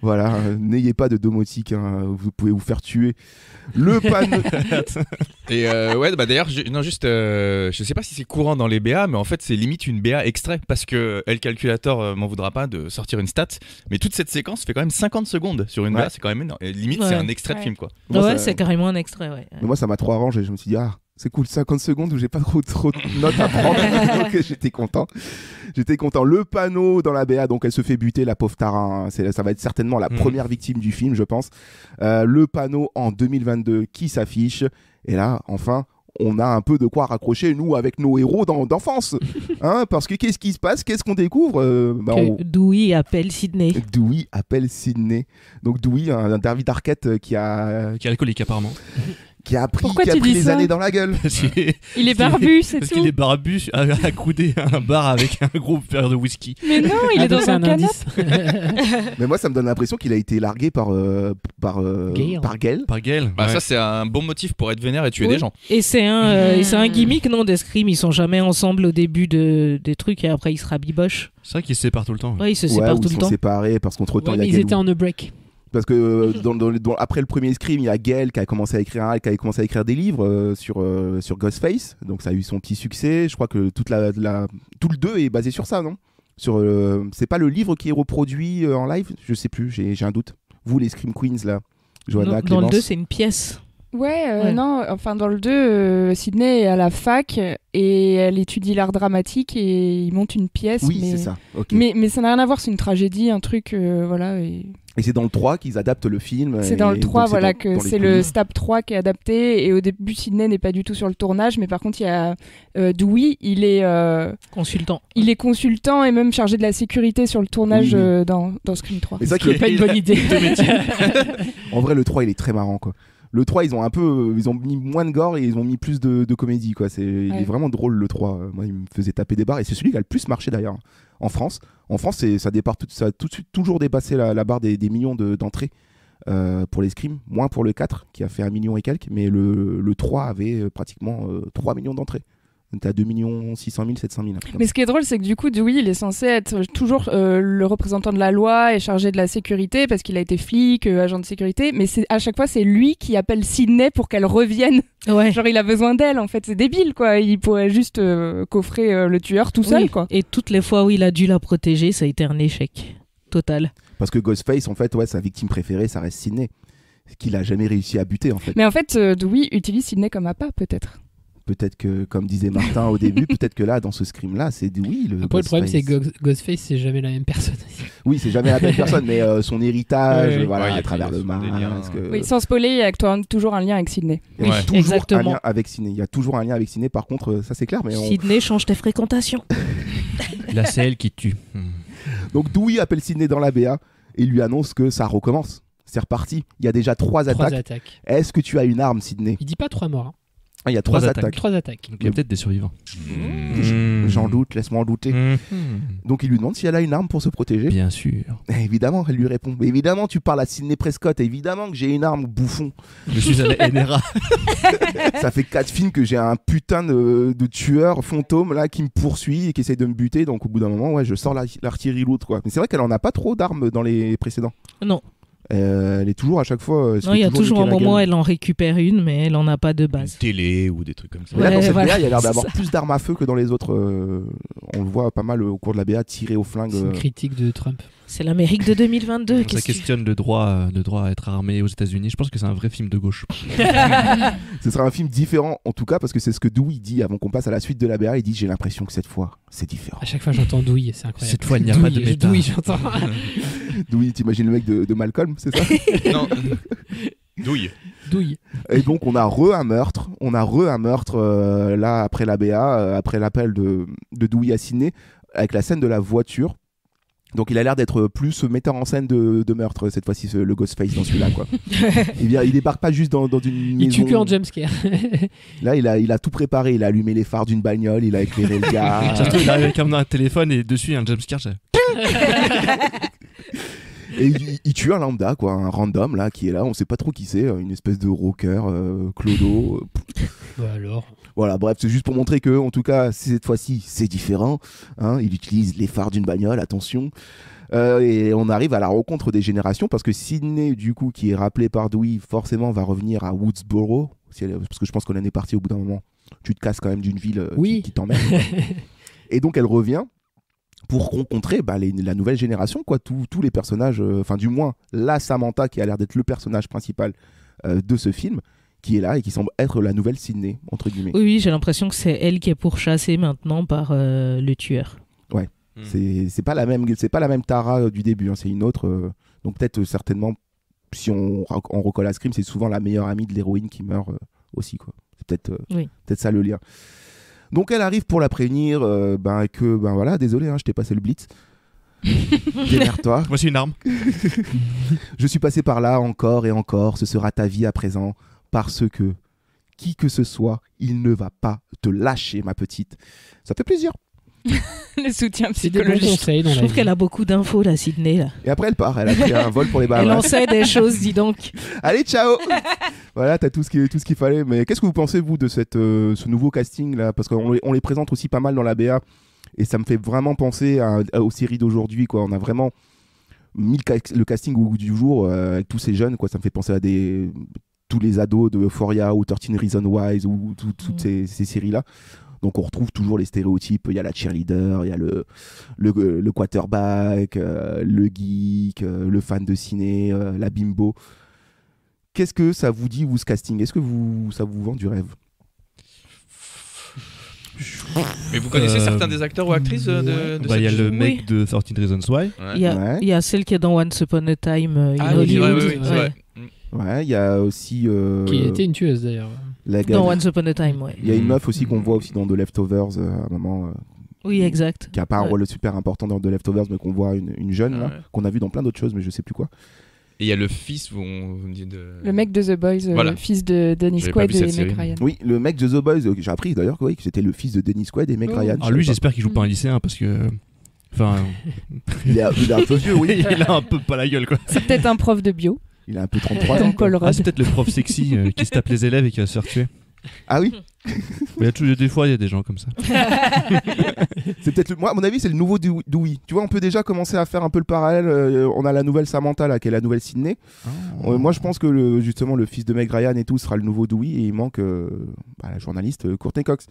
Voilà, n'ayez pas de domotique, hein, vous pouvez vous faire tuer. Le panneau. Et ouais, d'ailleurs, je sais pas si c'est courant dans les BA, mais en fait, c'est limite une BA extrait parce que El Calculator m'en voudra pas de sortir une stat, mais toute cette séquence fait quand même 50 secondes sur une BA, c'est quand même énorme. Et limite, c'est un extrait de film, quoi. Ouais, c'est carrément un extrait, ouais. Mais moi, ça m'a trop arrangé, je me suis dit, c'est cool, 50 secondes où j'ai pas trop de notes à prendre. Donc j'étais content. Le panneau dans la BA, donc elle se fait buter, la pauvre Tara. Hein. Ça va être certainement la première victime du film, je pense. Le panneau en 2022 qui s'affiche. Et là, enfin, on a un peu de quoi raccrocher, nous, avec nos héros d'enfance. Hein, parce que qu'est-ce qui se passe? Qu'est-ce qu'on découvre? Dewey appelle Sidney. Donc Dewey, un David Arquette qui est alcoolique apparemment. Qui a pris les années dans la gueule. Il est barbu, c'est tout. Parce qu'il est barbu, accoudé à un bar avec un gros verre de whisky. Mais non, il est dans un canapé. Mais moi, ça me donne l'impression qu'il a été largué par Gail. Bah, ça, c'est un bon motif pour être vénère et tuer des gens. Et c'est un gimmick, non, des Scream. Ils sont jamais ensemble au début des trucs et après ils se rabibochent. C'est vrai qu'ils se séparent tout le temps. Ouais, ils se séparent tout le temps. Ils sont séparés parce qu'entre-temps, il y a ils étaient en break. Parce que après le premier Scream, il y a Gail qui a commencé à écrire des livres sur Ghostface. Donc ça a eu son petit succès. Je crois que tout le 2 est basé sur ça, non? C'est pas le livre qui est reproduit en live? Je sais plus, j'ai un doute. Vous, les Scream Queens, là, Johanna, Clémence. Dans le 2, c'est une pièce. Ouais. Non, enfin dans le 2, Sidney est à la fac et elle étudie l'art dramatique et il monte une pièce. Oui, mais... c'est ça. Okay. Mais ça n'a rien à voir, c'est une tragédie, un truc, voilà. Et c'est dans le 3 qu'ils adaptent le film. C'est dans le 3, voilà, que c'est le Stab 3 qui est adapté. Et au début, Sidney n'est pas du tout sur le tournage, mais par contre, il y a Dewey, il est consultant. Il est consultant et même chargé de la sécurité sur le tournage dans Scream 3. C'est ça qui est pas une bonne idée. En vrai, le 3, il est très marrant, quoi. Le 3, ils ont mis moins de gore et ils ont mis plus de comédie, quoi. Il est vraiment drôle, le 3. Moi, il me faisait taper des barres et c'est celui qui a le plus marché d'ailleurs en France. En France, ça a tout de suite toujours dépassé la barre des millions d'entrées pour les Scream, moins pour le 4 qui a fait 1 million et quelques, mais le 3 avait pratiquement 3 millions d'entrées. T'as 2 600 000, 700 000. Mais ce qui est drôle, c'est que du coup, Dewey, il est censé être toujours le représentant de la loi et chargé de la sécurité parce qu'il a été flic, agent de sécurité. Mais à chaque fois, c'est lui qui appelle Sidney pour qu'elle revienne. Ouais. Genre, il a besoin d'elle, en fait. C'est débile, quoi. Il pourrait juste coffrer le tueur tout seul, quoi. Et toutes les fois où il a dû la protéger, ça a été un échec total. Parce que Ghostface, en fait, sa victime préférée, ça reste Sidney. Qu'il a jamais réussi à buter, en fait. Mais en fait, Dewey utilise Sidney comme appât, peut-être. Peut-être que, comme disait Martin au début, peut-être que là, dans ce scrim-là, c'est Dewey. Après, le problème, c'est que Ghostface, c'est jamais la même personne. Oui, c'est jamais la même personne, mais son héritage, à travers le masque. Oui, sans spoiler, il y a toujours un lien avec Sidney. Il y a toujours un lien avec Sidney. Il y a toujours un lien avec Sidney, par contre, ça c'est clair. Mais Sidney change tes fréquentations. Là, c'est elle qui tue. Donc, Dewey appelle Sidney dans la BA et lui annonce que ça recommence. C'est reparti. Il y a déjà 3 attaques. Est-ce que tu as une arme, Sidney ? Il dit pas 3 morts. Il y a 3 attaques. 3 attaques. Donc il y a peut-être des survivants. J'en doute, laisse-moi en douter. Donc il lui demande si elle a une arme pour se protéger. Bien sûr. Et évidemment, elle lui répond. Mais évidemment, tu parles à Sidney Prescott. Évidemment que j'ai une arme, bouffon. Je suis un NRA. Ça fait 4 films que j'ai un putain de tueur fantôme là qui me poursuit et qui essaye de me buter. Donc au bout d'un moment, je sors l'artillerie lourde, quoi. Mais c'est vrai qu'elle en a pas trop d'armes dans les précédents. Non. Elle est toujours à chaque fois. Non, il y a toujours un moment où elle en récupère une, mais elle en a pas de base. Une télé ou des trucs comme ça. Là, dans cette BA, il y a l'air d'avoir plus d'armes à feu que dans les autres. On le voit pas mal au cours de la BA tirer au flingue. C'est une critique de Trump. C'est l'Amérique de 2022. Ça questionne le droit à être armé aux États-Unis. Je pense que c'est un vrai film de gauche. Ce sera un film différent, en tout cas, parce que c'est ce que Dewey dit avant qu'on passe à la suite de la BA. Il dit j'ai l'impression que cette fois, c'est différent. À chaque fois, j'entends Dewey, c'est incroyable. Cette fois, il n'y a pas de méta. Dewey, j'entends. Dewey, t'imagines le mec de Malcolm, c'est ça? Non. Douille. Et donc on a un meurtre. Là après la BA, après l'appel de Dewey à Sidney, avec la scène de la voiture. Donc il a l'air d'être plus metteur en scène de meurtre cette fois-ci, le Ghostface dans celui-là, quoi. Il débarque pas juste dans une maison. Il tue que en jumpscare. Là il a tout préparé, il a allumé les phares d'une bagnole, il a éclairé le gars. Surtout il arrive comme dans un téléphone et dessus il y a un jumpscare. Et il tue un lambda, quoi, un random là qui est là, on sait pas trop qui c'est, une espèce de rocker, clodo. Alors. Voilà, bref, c'est juste pour montrer que, en tout cas, cette fois-ci, c'est différent. Hein, il utilise les phares d'une bagnole, attention. Et on arrive à la rencontre des générations parce que Sidney, du coup, qui est rappelé par Dewey, forcément va revenir à Woodsboro. Parce que je pense qu'on en est parti au bout d'un moment. Tu te casses quand même d'une ville qui t'emmène. Et donc, elle revient pour rencontrer la nouvelle génération, quoi. Tous les personnages, enfin, du moins, la Samantha qui a l'air d'être le personnage principal de ce film, qui est là et qui semble être la nouvelle Sidney, entre guillemets. Oui, j'ai l'impression que c'est elle qui est pourchassée maintenant par le tueur. Ouais, c'est pas la même Tara du début, hein, c'est une autre. Donc peut-être certainement, si on recolle à Scream, c'est souvent la meilleure amie de l'héroïne qui meurt aussi, quoi. C'est peut-être ça le lien. Donc elle arrive pour la prévenir voilà, désolé, hein, je t'ai passé le blitz. Démerde-toi. Voici une arme. Je suis passé par là encore et encore, ce sera ta vie à présent. Parce que, qui que ce soit, il ne va pas te lâcher, ma petite. Ça fait plaisir. Le soutien psychologique. C'est des bons conseils dans la vie. Je trouve qu'elle a beaucoup d'infos, la Sidney. Là. Et après, elle part. Elle a pris un vol pour les Bahamas. Elle en sait des choses, dis donc. Allez, ciao. Voilà, t'as tout ce qu'il fallait. Mais qu'est-ce que vous pensez, vous, de ce nouveau casting là? Parce qu'on les présente aussi pas mal dans la BA. Et ça me fait vraiment penser aux séries d'aujourd'hui, quoi. On a vraiment mis le casting au goût du jour avec tous ces jeunes, quoi. Ça me fait penser à tous les ados de Euphoria ou 13 Reasons Why ou toutes ces séries-là. Donc on retrouve toujours les stéréotypes. Il y a la cheerleader, il y a le quarterback, le geek, le fan de ciné, la bimbo. Qu'est-ce que ça vous dit, vous, ce casting? Est-ce que ça vous vend du rêve? Mais vous connaissez certains des acteurs ou actrices de il y a le mec de 13 Reasons Why. Il y a celle qui est dans Once Upon a Time in Hollywood. Ouais, il y a aussi... qui était une tueuse, d'ailleurs. Dans Once Upon a Time, ouais. Il y a une meuf aussi qu'on voit aussi dans The Leftovers à un moment. Oui, exact. Qui n'a pas un rôle super important dans The Leftovers, mais qu'on voit une jeune, là, qu'on a vu dans plein d'autres choses, mais je sais plus quoi. Et il y a le fils, vous me dites de... Le mec de The Boys, le fils de Dennis Quaid et Meg Ryan. Oui, le mec de The Boys, j'ai appris d'ailleurs que c'était le fils de Dennis Quaid et Meg Ryan. Alors lui, j'espère qu'il joue pas un lycéen, parce que... Enfin... il est un peu vieux, oui. Il a un peu pas la gueule, quoi. C'est peut-être un prof de bio. Il a un peu 33 ans. Paul Rudd. C'est peut-être le prof sexy qui se tape les élèves et qui va se faire tuer. Ah oui. Mais des fois, il y a des gens comme ça. C'est peut-être moi, à mon avis, c'est le nouveau Dewey. Tu vois, on peut déjà commencer à faire un peu le parallèle. On a la nouvelle Samantha là, qui est la nouvelle Sydney. Moi, je pense que justement le fils de Meg Ryan et tout sera le nouveau Dewey et il manque la journaliste Courtney Cox.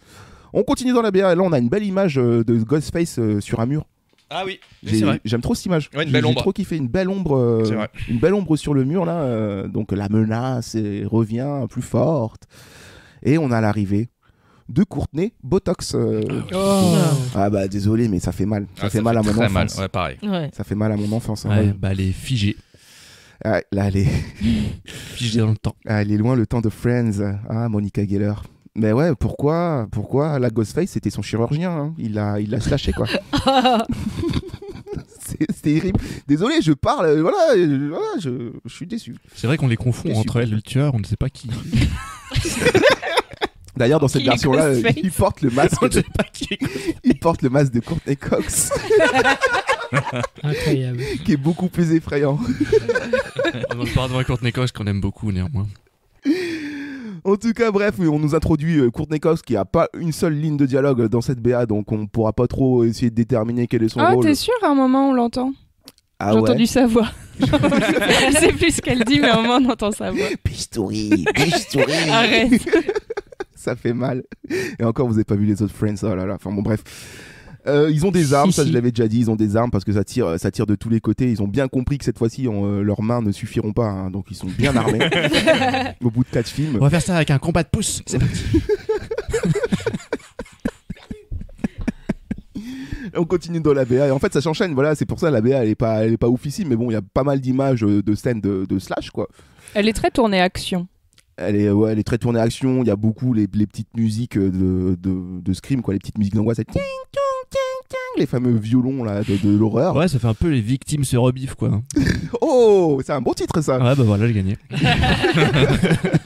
On continue dans la BA. Là, on a une belle image de Ghostface sur un mur. Ah oui, c'est vrai. J'aime trop cette image. Ouais, j'ai trop kiffé une belle ombre, sur le mur là. Donc la menace revient plus forte. Et on a l'arrivée de Courtney Botox. Ah bah désolé, mais ça fait mal. Ça fait mal à mon enfance. Mal. Ouais, pareil. Ouais. Ça fait mal à mon enfance. Ouais, bah elle est figée. Ah, là, elle est figée dans le temps. Ah, elle est loin le temps de Friends. Ah, Monica Geller. Mais ouais, pourquoi la Ghostface, c'était son chirurgien. Hein. Il l'a slashé quoi. C'est terrible. Désolé, je parle. Je suis déçu. C'est vrai qu'on les confond entre elles, le tueur, on ne sait pas qui. D'ailleurs, dans cette version-là, il porte le masque. Il porte le masque de Courtney Cox. Incroyable. Qui est beaucoup plus effrayant. On parle devant Courtney Cox qu'on aime beaucoup néanmoins. En tout cas, bref, on nous introduit Courtney Cox qui a pas une seule ligne de dialogue dans cette BA, donc on pourra pas trop essayer de déterminer quel est son rôle. Ah, t'es sûr, à un moment on l'entend? Ah, j'ai entendu sa voix. Je sais plus ce qu'elle dit, mais à un moment on entend sa voix. Pistouri. Arrête. Ça fait mal. Et encore, vous avez pas vu les autres Friends. Oh là là. Enfin bon, bref. Ils ont des armes, ça je l'avais déjà dit, ils ont des armes parce que ça tire de tous les côtés. Ils ont bien compris que cette fois-ci, leurs mains ne suffiront pas, hein, donc ils sont bien armés. Au bout de 4 films. On va faire ça avec un combat de pouces. C'est parti. On continue dans la BA et en fait ça s'enchaîne. Voilà, c'est pour ça la BA elle est pas oufissime, mais bon, il y a pas mal d'images de scènes de slash quoi. Elle est très tournée action. Elle est très tournée action. Il y a beaucoup les petites musiques de Scream quoi, les petites musiques d'angoisse. Les fameux violons là de l'horreur. Ouais, ça fait un peu les victimes se rebiffent quoi. Oh, c'est un bon titre ça. Ouais bah voilà, j'ai gagné.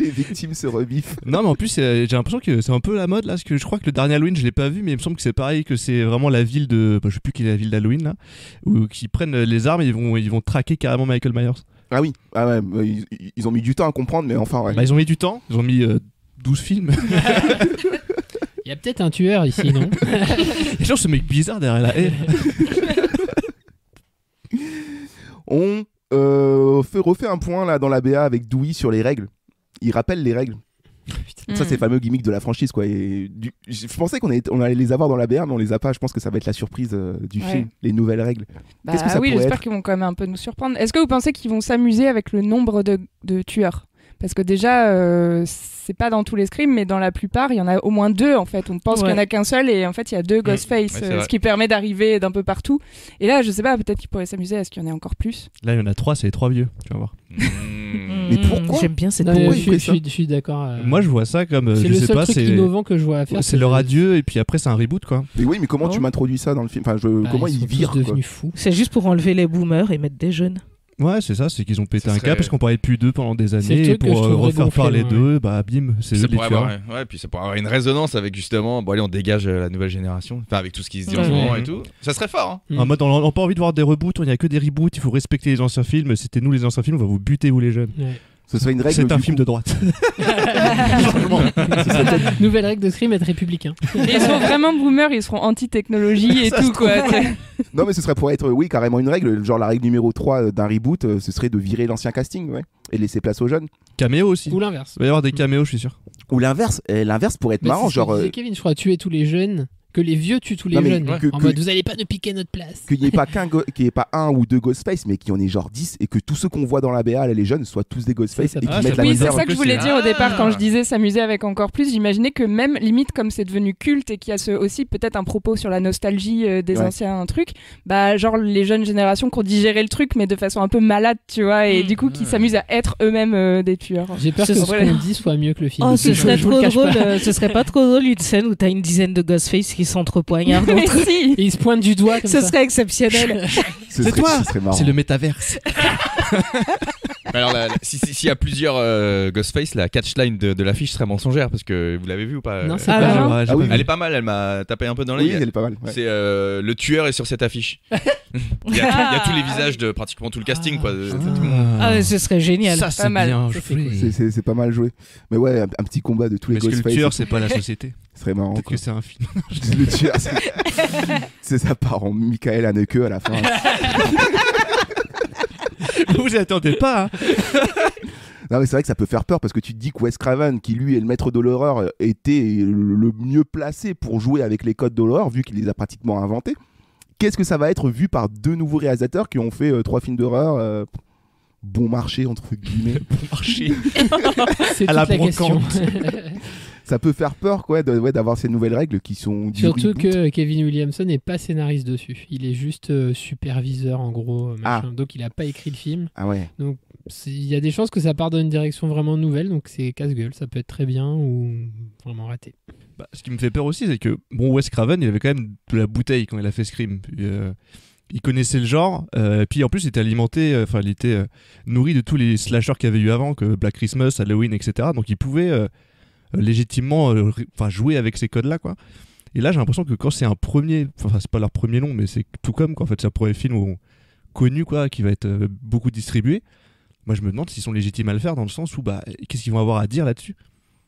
Les victimes se rebiffent. Non mais en plus j'ai l'impression que c'est un peu la mode là, parce que je crois que le dernier Halloween je l'ai pas vu, mais il me semble que c'est pareil, que c'est vraiment la ville de, je sais plus quelle est la ville d'Halloween là, où qui prennent les armes et ils vont traquer carrément Michael Myers. Ah oui, ah ouais, ils ont mis du temps à comprendre, mais enfin ouais. Bah ils ont mis du temps, ils ont mis 12 films. Il y a peut-être un tueur ici, non? Il y a genre ce mec bizarre derrière la haie. On refait un point là dans la BA avec Dewey sur les règles. Il rappelle les règles. Ça, c'est le fameux gimmick de la franchise quoi. Et je pensais qu'on allait les avoir dans la BA, mais on les a pas. Je pense que ça va être la surprise du film, les nouvelles règles. Qu'est-ce que ça pourrait être ? J'espère qu'ils vont quand même un peu nous surprendre. Est-ce que vous pensez qu'ils vont s'amuser avec le nombre de tueurs ? Parce que déjà, c'est pas dans tous les Scream, mais dans la plupart, il y en a au moins 2 en fait. On pense qu'il y en a qu'un seul et en fait, il y a 2 Ghostface, ce qui permet d'arriver d'un peu partout. Et là, je sais pas, peut-être qu'ils pourraient s'amuser à ce qu'il y en ait encore plus. Là, il y en a 3, c'est les 3 vieux, tu vas voir. Mais pourquoi ? J'aime bien cette je suis d'accord. Moi, je vois ça comme. C'est je le sais seul pas, truc innovant que je vois à faire. C'est leur adieu et puis après, c'est un reboot quoi. Mais oui, mais comment tu m'introduis ça dans le film ? Enfin, comment ils virent quoi. Devenus fous. C'est juste pour enlever les boomers et mettre des jeunes. Ouais, c'est ça, c'est qu'ils ont pété un câble parce qu'on parlait plus d'eux pendant des années et pour refaire parler d'eux, bah bim, c'est eux les tueurs. Ouais, puis ça pourrait avoir une résonance avec justement, bon allez, on dégage la nouvelle génération, enfin avec tout ce qui se dit en ce moment et tout. Ça serait fort. Hein. En mode, on n'a pas envie de voir des reboots, il n'y a que des reboots, il faut respecter les anciens films, c'était nous les anciens films, on va vous buter vous les jeunes. Ouais. Ce serait une règle. C'est un film de droite. Nouvelle règle de Scream, être républicain. Ils seront vraiment boomers, ils seront anti-technologie et tout quoi. Non mais ce serait pour être carrément une règle, genre la règle numéro 3 d'un reboot, ce serait de virer l'ancien casting et laisser place aux jeunes. Caméo aussi. Ou l'inverse. Il va y avoir des caméos, je suis sûr. Ou l'inverse, pourrait être marrant, genre. Kevin, je crois, tuer tous les jeunes. Que les vieux tuent tous les jeunes. En mode, vous allez pas nous piquer notre place. Qu'il n'y ait pas qu'il y ait pas 1 ou 2 Ghostface, mais qu'il y en ait genre 10 et que tous ceux qu'on voit dans la BA, les jeunes, soient tous des Ghostface et qu'ils mettent la misère. Oui, c'est ça que je voulais dire au départ quand je disais s'amuser avec encore plus. J'imaginais que même limite comme c'est devenu culte et qu'il y a aussi peut-être un propos sur la nostalgie des anciens trucs, bah genre les jeunes générations qui ont digéré le truc mais de façon un peu malade, tu vois, et du coup qui s'amusent à être eux-mêmes des tueurs. J'ai peur que ce qu'on dit soit mieux que le film. Oh, ce serait trop drôle. Ce serait pas trop drôle une scène où t'as une dizaine de Ghostface qui s'entrepoignardent. Si. Et il se pointe du doigt comme ça. Ce serait exceptionnel. C'est toi. C'est le métaverse. Alors, s'il y a plusieurs Ghostface, la catchline de l'affiche serait mensongère parce que vous l'avez vu ou pas? Non, c'est pas oui. Elle est pas mal, elle m'a tapé un peu dans l'œil. Oui, elle est pas mal. Ouais. C'est le tueur est sur cette affiche. il y a tous les visages de pratiquement tout le casting, quoi. Ce serait génial. Ça, c'est bien joué. C'est pas mal joué. Mais ouais, un petit combat de tous les Ghostface. Parce que le tueur, c'est pas la société. Ce serait marrant. Peut-être que c'est un film. Le tueur, c'est ça part en Michael Haneke à la fin. Vous attendez pas, hein. Non mais c'est vrai que ça peut faire peur parce que tu te dis que Wes Craven, qui lui est le maître de l'horreur, était le mieux placé pour jouer avec les codes de l'horreur vu qu'il les a pratiquement inventés. Qu'est-ce que ça va être vu par 2 nouveaux réalisateurs qui ont fait 3 films d'horreur bon marché entre guillemets. Bon marché. C'est à la brocante. Ça peut faire peur quoi d'avoir ces nouvelles règles qui sont surtout que Kevin Williamson n'est pas scénariste dessus, il est juste superviseur en gros donc il a pas écrit le film. Ah ouais. Donc il y a des chances que ça parte dans une direction vraiment nouvelle, donc c'est casse-gueule, ça peut être très bien ou vraiment raté. Ce qui me fait peur aussi, c'est que Wes Craven il avait quand même de la bouteille quand il a fait Scream. Puis, il connaissait le genre, puis en plus il était alimenté, il était nourri de tous les slashers qu'il y avait eu avant, que Black Christmas, Halloween, etc. Donc il pouvait légitimement jouer avec ces codes là quoi. Et là j'ai l'impression que quand c'est un premier, c'est pas leur premier nom mais c'est tout comme quoi, en fait c'est un premier film connu quoi, qui va être beaucoup distribué. Moi je me demande s'ils sont légitimes à le faire dans le sens où qu'est-ce qu'ils vont avoir à dire là-dessus.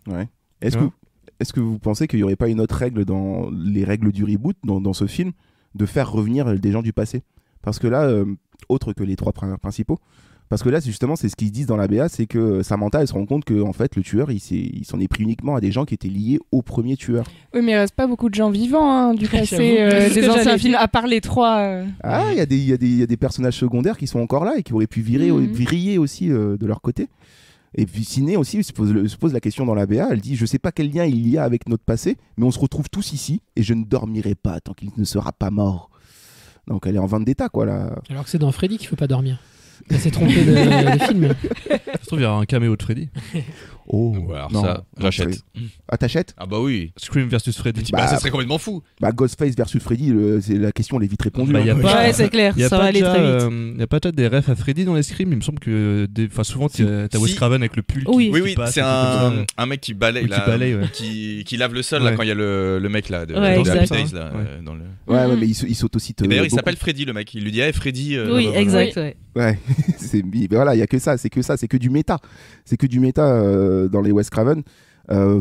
Ouais. Est-ce que vous pensez qu'il y aurait pas une autre règle dans les règles du reboot dans ce film de faire revenir des gens du passé? Parce que là autre que les 3 principaux. Parce que là, justement, c'est ce qu'ils disent dans la BA, c'est que Samantha, elle se rend compte que en fait, le tueur, il s'en est pris uniquement à des gens qui étaient liés au premier tueur. Oui, mais il reste pas beaucoup de gens vivants du passé, des anciens films, à part les 3. Ah, il y a des personnages secondaires qui sont encore là et qui auraient pu vriller aussi de leur côté. Et puis Ciné aussi se pose la question dans la BA, elle dit « Je sais pas quel lien il y a avec notre passé, mais on se retrouve tous ici et je ne dormirai pas tant qu'il ne sera pas mort. » Donc elle est en vendetta, quoi, là. Alors que c'est dans Freddy qu'il faut pas dormir. Elle s'est trompée de film. Ça se trouve, il y aura un caméo de Freddy. Oh, alors non, ça, j'achète. Ah, t'achètes? Ah bah oui. Scream versus Freddy. Ça serait complètement fou. Ghostface versus Freddy, c'est la question, elle est vite répondue. Ouais, c'est clair, ça va aller très vite. Il n'y a pas peut-être des refs à Freddy dans les Scream. Il me semble que souvent, t'as Wes Craven avec le pull. Oui, c'est un mec qui balaye, qui lave le sol là, quand il y a le mec là, de Happy Days. Ouais, mais il s'autocite. D'ailleurs, il s'appelle Freddy, le mec. Il lui dit « Hey, Freddy ». Oui, exact. Ouais, voilà, il y a que ça, c'est que du méta. C'est que du méta dans les Wes Craven.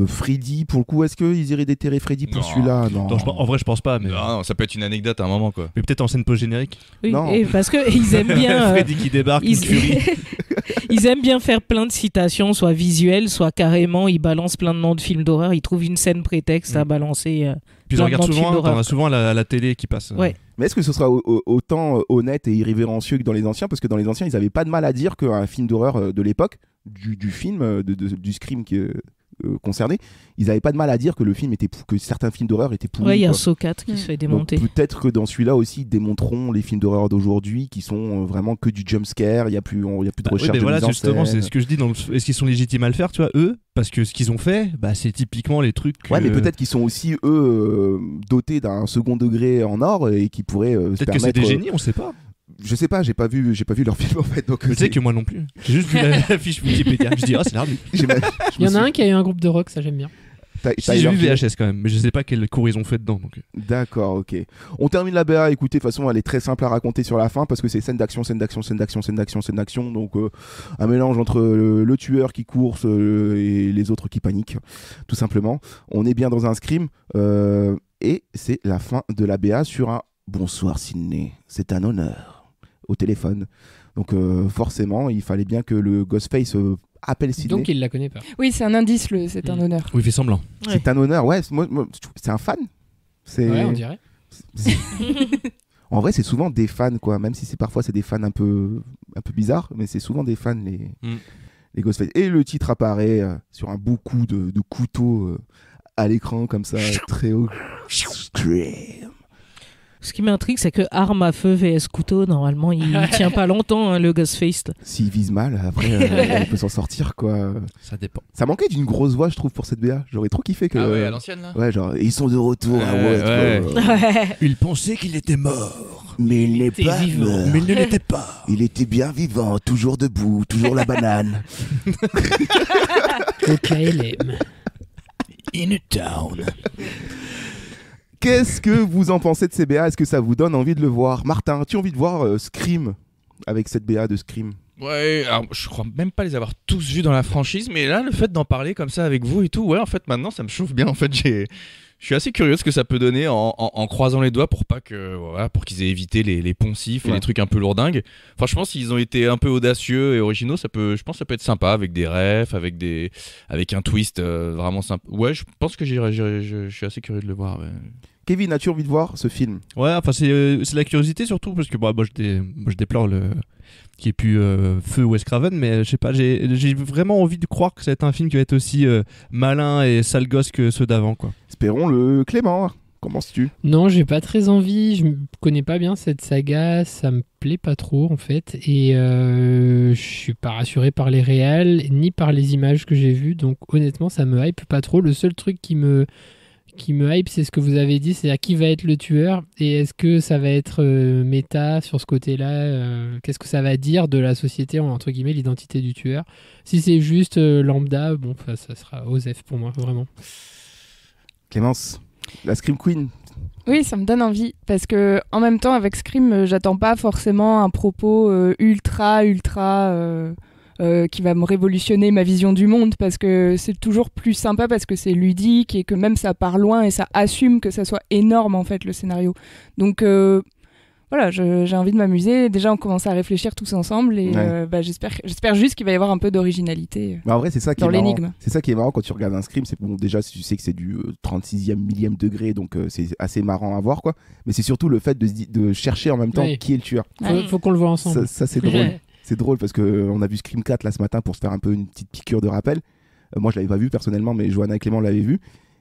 Freddy, pour le coup, est-ce qu'ils iraient déterrer Freddy pour celui-là? Non. En vrai, je pense pas. Mais... Non, ça peut être une anecdote à un moment, quoi. Mais peut-être en scène post-générique. Oui, non. Et parce qu'ils aiment bien. Freddy qui débarque, une furie. Ils aiment bien faire plein de citations, soit visuelles, soit carrément, ils balancent plein de noms de films d'horreur. Ils trouvent une scène prétexte à balancer. Puis on regarde souvent, t'en as souvent à la télé qui passe. Ouais. Mais est-ce que ce sera autant honnête et irrévérencieux que dans les anciens? Parce que dans les anciens, ils n'avaient pas de mal à dire qu'un film d'horreur de l'époque, du film, du Scream concerné, ils n'avaient pas de mal à dire que le film était que certains films d'horreur étaient pourris. Ouais, il y a Saw 4 qui se fait démonter. Donc, peut-être que dans celui-là aussi, ils démonteront les films d'horreur d'aujourd'hui qui sont vraiment que du jump scare, il n'y a plus de recherche de voilà, mise en justement, scène. c'est ce que je dis. Est-ce qu'ils sont légitimes à le faire, tu vois, eux? Parce que ce qu'ils ont fait, c'est typiquement les trucs. Ouais, mais peut-être qu'ils sont aussi, eux, dotés d'un second degré en or et qui pourraient peut-être que c'est des génies, on sait pas. Je sais pas, j'ai pas vu leur film en fait. Donc tu sais que moi non plus. J'ai juste vu la fiche Wikipédia. Je dis c'est l'arbre. Il y en a un qui a eu un groupe de rock, ça j'aime bien. J'ai vu VHS quand même, mais je sais pas quel cours ils ont fait dedans. Donc. D'accord, ok. On termine la BA. Écoutez, de toute façon, elle est très simple à raconter sur la fin parce que c'est scène d'action. Donc un mélange entre le tueur qui course et les autres qui paniquent, tout simplement. On est bien dans un Scream et c'est la fin de la BA sur un bonsoir Sidney. C'est un honneur. Au téléphone. Donc forcément, il fallait bien que le Ghostface appelle Sidney. Donc il la connaît pas. Oui, c'est un indice, c'est un honneur. Oui, il fait semblant. Ouais. C'est un honneur, ouais. Moi, c'est un fan. Ouais, on dirait. En vrai, c'est souvent des fans, quoi. Même si parfois c'est des fans un peu bizarres, mais c'est souvent des fans, les Ghostface. Et le titre apparaît sur un beau coup de couteau à l'écran, comme ça, très haut. Scream. Ce qui m'intrigue, c'est que arme à feu vs couteau, normalement, il tient pas longtemps, le Ghostface. S'il vise mal, après, elle peut s'en sortir, quoi. Ça dépend. Ça manquait d'une grosse voix, je trouve, pour cette BA. J'aurais trop kiffé que. Ah ouais, à l'ancienne, là. Ouais, genre, ils sont de retour. Ouais. Ouais. Il pensait qu'il était mort. Mais il n'est pas mort. Mais il ne l'était pas. Il était bien vivant, toujours debout, toujours la banane. Au KLM. In a town. Qu'est-ce que vous en pensez de ces BA? Est-ce que ça vous donne envie de le voir? Martin, as-tu envie de voir Scream avec cette BA de Scream? Ouais, alors je crois même pas les avoir tous vus dans la franchise, mais là, le fait d'en parler comme ça avec vous et tout, ouais, en fait, maintenant, ça me chauffe bien. En fait, je suis assez curieux de ce que ça peut donner en croisant les doigts pour pas que, voilà, pour qu'ils aient évité les poncifs et les trucs un peu lourdingues. Franchement, s'ils ont été un peu audacieux et originaux, je pense que ça peut être sympa avec des refs, avec un twist vraiment sympa. Ouais, je pense que je suis assez curieux de le voir. Ouais. Kevin, as-tu envie de voir ce film? Ouais, enfin c'est la curiosité surtout parce que moi je déplore qu'il n'y ait plus feu Wes Craven, mais je sais pas, j'ai vraiment envie de croire que ça va être un film qui va être aussi malin et sale gosse que ceux d'avant, quoi. Espérons-le. Clément, qu'en penses-tu? Non, j'ai pas très envie, je connais pas bien cette saga, ça me plaît pas trop en fait, et je suis pas rassuré par les réals ni par les images que j'ai vues, donc honnêtement ça me hype pas trop. Le seul truc qui me hype, c'est ce que vous avez dit, c'est-à-dire qui va être le tueur et est-ce que ça va être méta sur ce côté-là, qu'est-ce que ça va dire de la société, entre guillemets, l'identité du tueur. Si c'est juste lambda, bon, ça sera OSEF pour moi, vraiment. Clémence, la Scream Queen. Oui, ça me donne envie parce que en même temps, avec Scream, j'attends pas forcément un propos ultra qui va me révolutionner ma vision du monde, parce que c'est toujours plus sympa parce que c'est ludique et que même ça part loin et ça assume que ça soit énorme en fait le scénario. Donc voilà, j'ai envie de m'amuser. Déjà on commence à réfléchir tous ensemble et j'espère juste qu'il va y avoir un peu d'originalité en vrai, c'est ça qui dans est marrant. l'énigme. C'est ça qui est marrant quand tu regardes un Scream, c'est bon, déjà tu sais que c'est du 36e millième degré, donc c'est assez marrant à voir, quoi. Mais c'est surtout le fait de chercher en même temps qui est le tueur. Faut qu'on le voit ensemble. Ça c'est drôle. C'est drôle parce qu'on a vu Scream 4 là ce matin pour se faire un peu une petite piqûre de rappel. Moi je l'avais pas vu personnellement, mais Johanna et Clément l'avaient vu.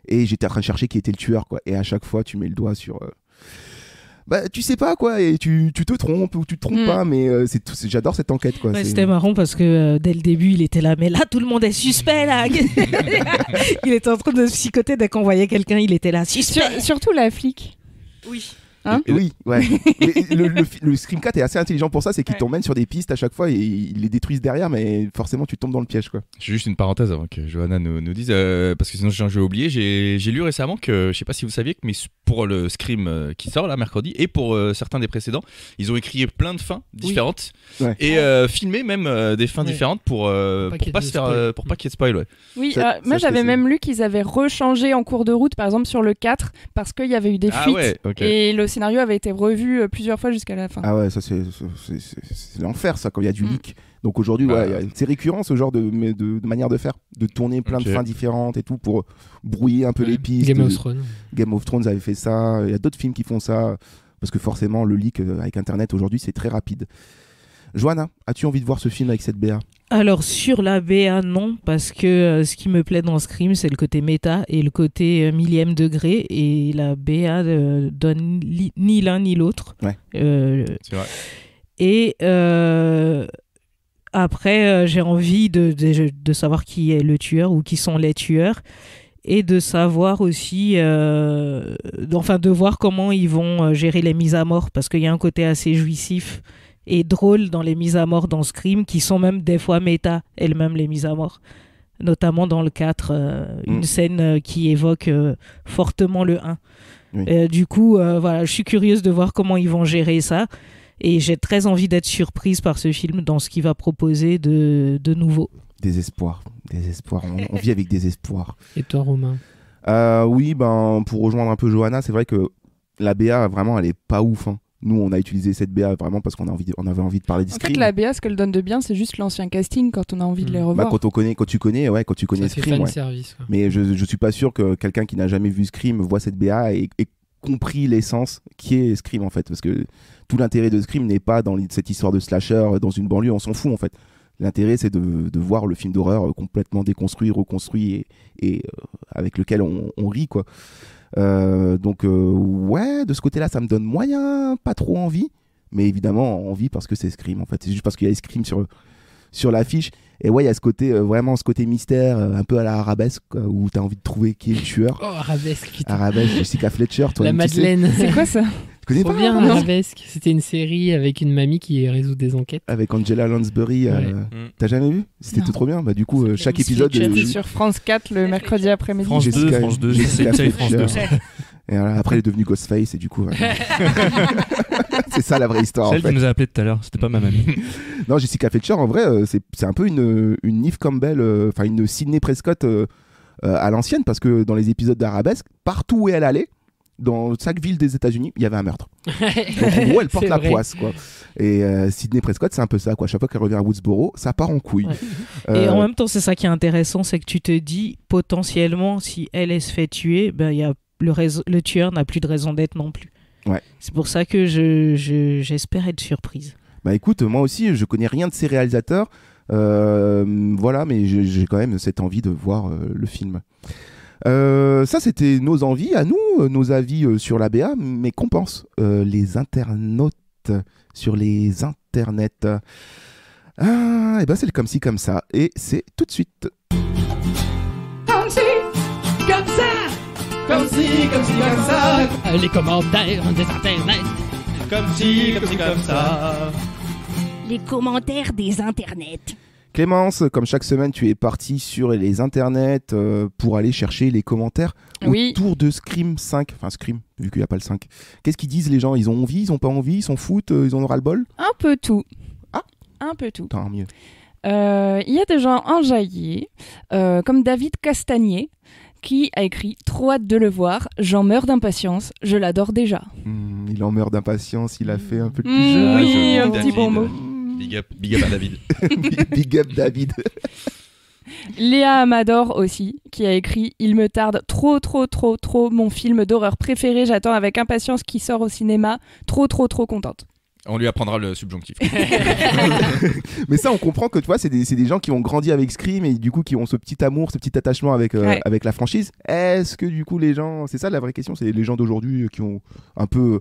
Et j'étais en train de chercher qui était le tueur, quoi. Et à chaque fois tu mets le doigt sur... tu sais pas, quoi, et tu te trompes ou tu te trompes pas, mais j'adore cette enquête, quoi. Ouais, c'était marrant parce que dès le début il était là, mais là tout le monde est suspect là. Il était en train de psychoter dès qu'on voyait quelqu'un, il était là, suspect. Surtout la flic. Oui. Hein oui, ouais. le Scream 4 est assez intelligent pour ça, c'est qu'il t'emmène sur des pistes à chaque fois et ils les détruisent derrière, mais forcément tu tombes dans le piège, quoi. Juste une parenthèse avant que Johanna nous dise, parce que sinon j'ai oublié, j'ai lu récemment que, je sais pas si vous saviez, mais pour le Scream qui sort là mercredi et pour certains des précédents, ils ont écrit plein de fins différentes et filmé même des fins différentes pour pas qu'il y ait de spoil. Ouais. Oui, moi j'avais même lu qu'ils avaient rechangé en cours de route, par exemple sur le 4, parce qu'il y avait eu des fuites et le scénario avait été revu plusieurs fois jusqu'à la fin. Ah ouais, ça c'est l'enfer, ça, quand il y a du leak. Donc aujourd'hui, c'est récurrent ce genre de manière de faire, de tourner plein de fins différentes et tout pour brouiller un peu les pistes. Game of Thrones avait fait ça, il y a d'autres films qui font ça, parce que forcément le leak avec Internet aujourd'hui c'est très rapide. Johanna, as-tu envie de voir ce film avec cette BA ? Alors sur la BA non, parce que ce qui me plaît dans Scream c'est le côté méta et le côté millième degré, et la BA donne ni l'un ni l'autre. C'est vrai. Et après j'ai envie de savoir qui est le tueur ou qui sont les tueurs, et de savoir aussi de voir comment ils vont gérer les mises à mort, parce qu'il y a un côté assez jouissif et drôle dans les mises à mort dans Scream, qui sont même des fois méta elles-mêmes, les mises à mort, notamment dans le 4, une scène qui évoque fortement le 1. Du coup voilà, je suis curieuse de voir comment ils vont gérer ça, et j'ai très envie d'être surprise par ce film dans ce qu'il va proposer de nouveau. Désespoir, on vit avec désespoir. Et toi, Romain? Oui, pour rejoindre un peu Johanna, c'est vrai que la BA vraiment elle est pas ouf, hein. Nous, on a utilisé cette BA vraiment parce qu'on avait envie de parler de Scream. En fait, la BA, ce qu'elle donne de bien, c'est juste l'ancien casting quand on a envie de les revoir. Quand tu connais ça Scream. Service, mais je suis pas sûr que quelqu'un qui n'a jamais vu Scream voit cette BA et compris l'essence qui est Scream, en fait. Parce que tout l'intérêt de Scream n'est pas dans cette histoire de slasher dans une banlieue, on s'en fout, en fait. L'intérêt, c'est de voir le film d'horreur complètement déconstruit, reconstruit et avec lequel on rit, quoi. De ce côté-là, ça me donne moyen, pas trop envie, mais évidemment envie parce que c'est Scream, en fait. C'est juste parce qu'il y a Scream sur l'affiche. Et ouais, il y a ce côté, vraiment ce côté mystère, un peu à la arabesque, quoi, où t'as envie de trouver qui est le tueur. Oh, arabesque, putain. Arabesque, Jessica Fletcher, toi. La Madeleine. C'est quoi ça? Tu connais pas bien Arabesque. C'était une série avec une mamie qui résout des enquêtes. Avec Angela Lansbury. T'as jamais vu? C'était tout trop bien. Bah du coup, chaque épisode. C'était sur France 4 le mercredi après-midi. France 2, c'est France 2. Et voilà, après, elle est devenue Ghostface et du coup. C'est ça la vraie histoire. Celle qui nous a appelé tout à l'heure, c'était pas ma mamie. Non, Jessica Fletcher, en vrai, c'est un peu une Neve Campbell, enfin une Sidney Prescott à l'ancienne, parce que dans les épisodes d'Arabesque, partout où elle allait, dans chaque ville des États-Unis, il y avait un meurtre. Donc en gros, elle porte la poisse, quoi. Et Sidney Prescott, c'est un peu ça, quoi. Chaque fois qu'elle revient à Woodsboro, ça part en couille. Et en même temps, c'est ça qui est intéressant, c'est que tu te dis potentiellement, si elle se fait tuer, ben il y a le tueur n'a plus de raison d'être non plus. Ouais. C'est pour ça que j'espère être surprise. Bah écoute, moi aussi, je connais rien de ces réalisateurs, voilà, mais j'ai quand même cette envie de voir le film. Ça, c'était nos envies à nous, nos avis sur la BA, mais qu'en pensent les internautes sur les internets? Et ben c'est comme ci, comme ça, et c'est tout de suite. Comme ci, comme ça. Comme ci, comme ça. Les commentaires des internets. Comme ci, comme ça. Les commentaires des internets. Clémence, comme chaque semaine, tu es partie sur les internets pour aller chercher les commentaires autour de Scream 5. Enfin, Scream, vu qu'il n'y a pas le 5. Qu'est-ce qu'ils disent les gens? Ils ont envie, ils n'ont pas envie, ils s'en foutent, ils en ont ras-le-bol? Un peu tout. Ah, un peu tout. Tant mieux. Il y a des gens enjaillés, comme David Castagnier, qui a écrit « Trop hâte de le voir, j'en meurs d'impatience, je l'adore déjà ». Il en meurt d'impatience, il a fait un peu de plus jeune. Oui, un petit bon mot. Big up à David. Big up David. Léa Amador aussi, qui a écrit « Il me tarde trop, mon film d'horreur préféré, j'attends avec impatience qu'il sort au cinéma, trop contente ». On lui apprendra le subjonctif. Mais ça, on comprend que tu vois, c'est des gens qui ont grandi avec Scream et du coup qui ont ce petit amour, ce petit attachement avec la franchise. Est-ce que du coup les gens, c'est ça la vraie question, c'est les gens d'aujourd'hui qui ont un peu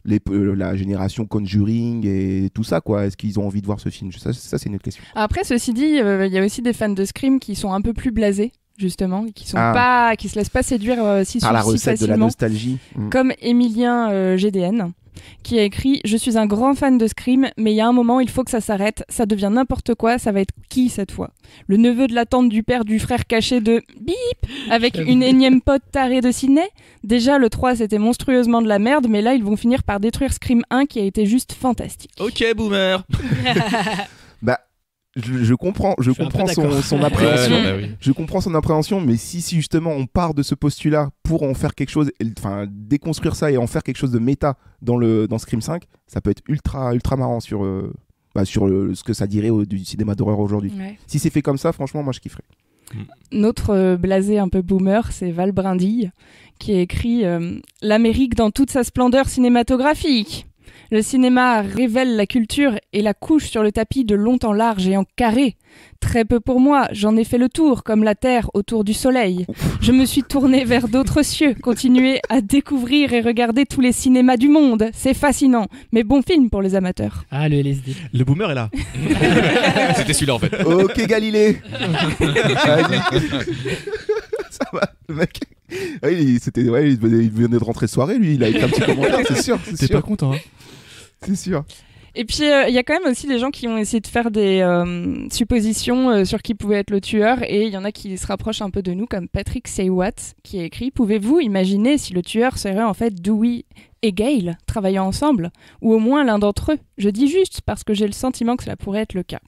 la génération Conjuring et tout ça, quoi. Est-ce qu'ils ont envie de voir ce film? Ça c'est une autre question. Après, ceci dit, il y a aussi des fans de Scream qui sont un peu plus blasés, justement, qui se laissent pas séduire si par la recette facilement, de la nostalgie. Comme Emilien GDN, qui a écrit « Je suis un grand fan de Scream, mais il y a un moment, il faut que ça s'arrête, ça devient n'importe quoi, ça va être qui cette fois? Le neveu de la tante du père du frère caché de Bip avec une énième pote tarée de Sydney? Déjà, le 3, c'était monstrueusement de la merde, mais là, ils vont finir par détruire Scream 1 qui a été juste fantastique. » Ok, boomer. Bah, je comprends son appréhension. Oui. Je comprends son appréhension, mais si justement on part de ce postulat pour en faire quelque chose, enfin déconstruire ça et en faire quelque chose de méta dans Scream 5, ça peut être ultra marrant sur ce que ça dirait du cinéma d'horreur aujourd'hui. Ouais. Si c'est fait comme ça, franchement, moi je kifferais. Notre blasé un peu boomer, c'est Val Brindille, qui a écrit l'Amérique dans toute sa splendeur cinématographique. Le cinéma révèle la culture et la couche sur le tapis de long en large et en carré. Très peu pour moi, j'en ai fait le tour, comme la Terre autour du Soleil. Je me suis tournée vers d'autres cieux, continuer à découvrir et regarder tous les cinémas du monde. C'est fascinant, mais bon film pour les amateurs. Ah, le LSD. Le boomer est là. C'était celui-là en fait. Ok, Galilée. Ça va, le mec. Il venait de rentrer soirée, lui. Il a écrit un petit commentaire, c'est sûr. T'es pas content, hein? C'est sûr. Et puis, il y a quand même aussi des gens qui ont essayé de faire des suppositions sur qui pouvait être le tueur. Et il y en a qui se rapprochent un peu de nous, comme Patrick Saywat, qui a écrit « Pouvez-vous imaginer si le tueur serait en fait Dewey et Gale, travaillant ensemble? Ou au moins l'un d'entre eux? Je dis juste parce que j'ai le sentiment que cela pourrait être le cas. »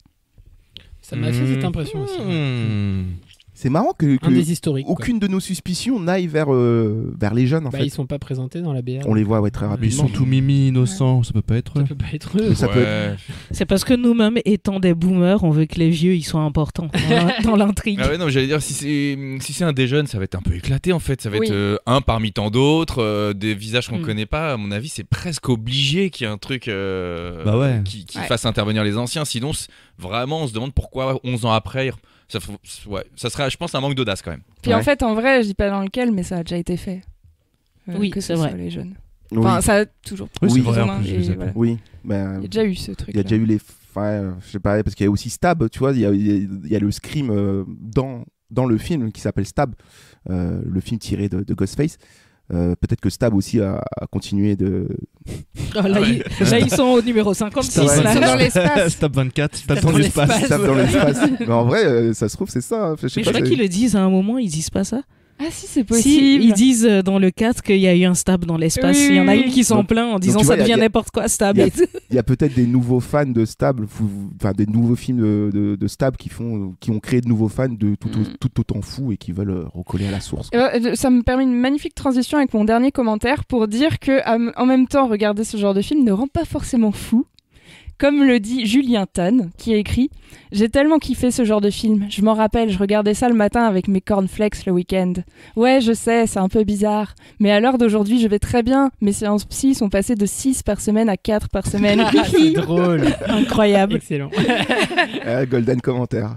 Ça m'a fait cette impression aussi. C'est marrant que des historiques, aucune de nos suspicions n'aille vers les jeunes en fait. Ils sont pas présentés dans la BA. On les voit très rapidement. Ils sont tout mimi, innocents, ça peut pas être eux. Ça peut pas être eux. Ça peut être... C'est parce que nous-mêmes, étant des boomers, on veut que les vieux ils soient importants dans l'intrigue. Ah ouais, non, j'allais dire, si c'est un des jeunes, ça va être un peu éclaté en fait. Ça va être un parmi tant d'autres, des visages qu'on connaît pas. À mon avis, c'est presque obligé qu'il y ait un truc qui fasse intervenir les anciens. Sinon, vraiment, on se demande pourquoi 11 ans après. Ça serait, je pense, un manque d'audace quand même. Puis en fait, en vrai, je dis pas dans lequel, mais ça a déjà été fait. Oui, que c'est ce vrai. soit les jeunes. Enfin, ça a toujours. Oui, c'est vrai. Voilà. Oui, il y a déjà eu ce truc. Il y a déjà eu les. Enfin, je sais pas, parce qu'il y a aussi Stab, tu vois. Il y a le Scream dans le film qui s'appelle Stab, le film tiré de Ghostface. Peut-être que Stab aussi a continué de... Là, ils sont au numéro 56. Ils sont dans l'espace. Stab 24, Stab dans l'espace. Stab dans l'espace. Mais en vrai, ça se trouve, c'est ça. Hein. Je crois qu'ils le disent à un moment, ils disent pas ça. Ah si, c'est possible. Si, ils disent dans le 4 qu'il y a eu un Stab dans l'espace. Il y en a une qui s'en plaint en disant ça devient n'importe quoi, Stab. Il y a peut-être des nouveaux fans de Stab, enfin des nouveaux films de Stab qui ont créé de nouveaux fans de tout autant fous et qui veulent recoller à la source. Ça me permet une magnifique transition avec mon dernier commentaire pour dire que en même temps, regarder ce genre de film ne rend pas forcément fou. Comme le dit Julien Tan, qui a écrit « J'ai tellement kiffé ce genre de film. Je m'en rappelle, je regardais ça le matin avec mes cornflakes le week-end. Ouais, je sais, c'est un peu bizarre. Mais à l'heure d'aujourd'hui, je vais très bien. Mes séances psy sont passées de 6 par semaine à 4 par semaine. » C'est drôle. Incroyable. Excellent. Golden commentaire.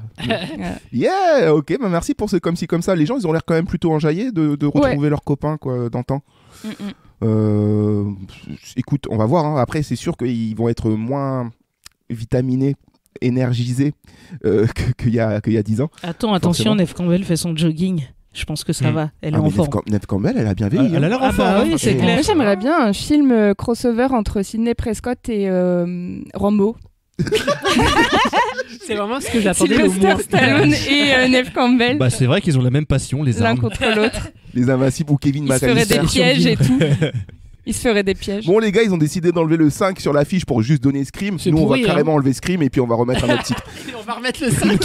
Yeah, ok, bah merci pour ce comme ci comme ça. Les gens, ils ont l'air quand même plutôt enjaillés de retrouver leurs copains quoi, d'antan. Écoute, on va voir. Hein. Après, c'est sûr qu'ils vont être moins vitaminés, énergisés qu'il y a 10 ans. Attention, Neve Campbell fait son jogging. Je pense que ça va. Elle est en forme. Neve Campbell, elle a bien vieilli. Elle a l'air en forme. Oui, c'est clair. Moi, j'aimerais bien un film crossover entre Sidney Prescott et Rambo. C'est vraiment ce que j'attendais le moins. Sylvester Stallone et Neve Campbell. Bah c'est vrai qu'ils ont la même passion, les armes. L'un contre l'autre. Les Invincibles ou Kevin McAllister. Ils se feraient des pièges et tout. Ils se feraient des pièges. Bon les gars, ils ont décidé d'enlever le 5 sur l'affiche pour juste donner Scream. Nous on va carrément enlever Scream et puis on va remettre un autre titre. On va remettre le 5.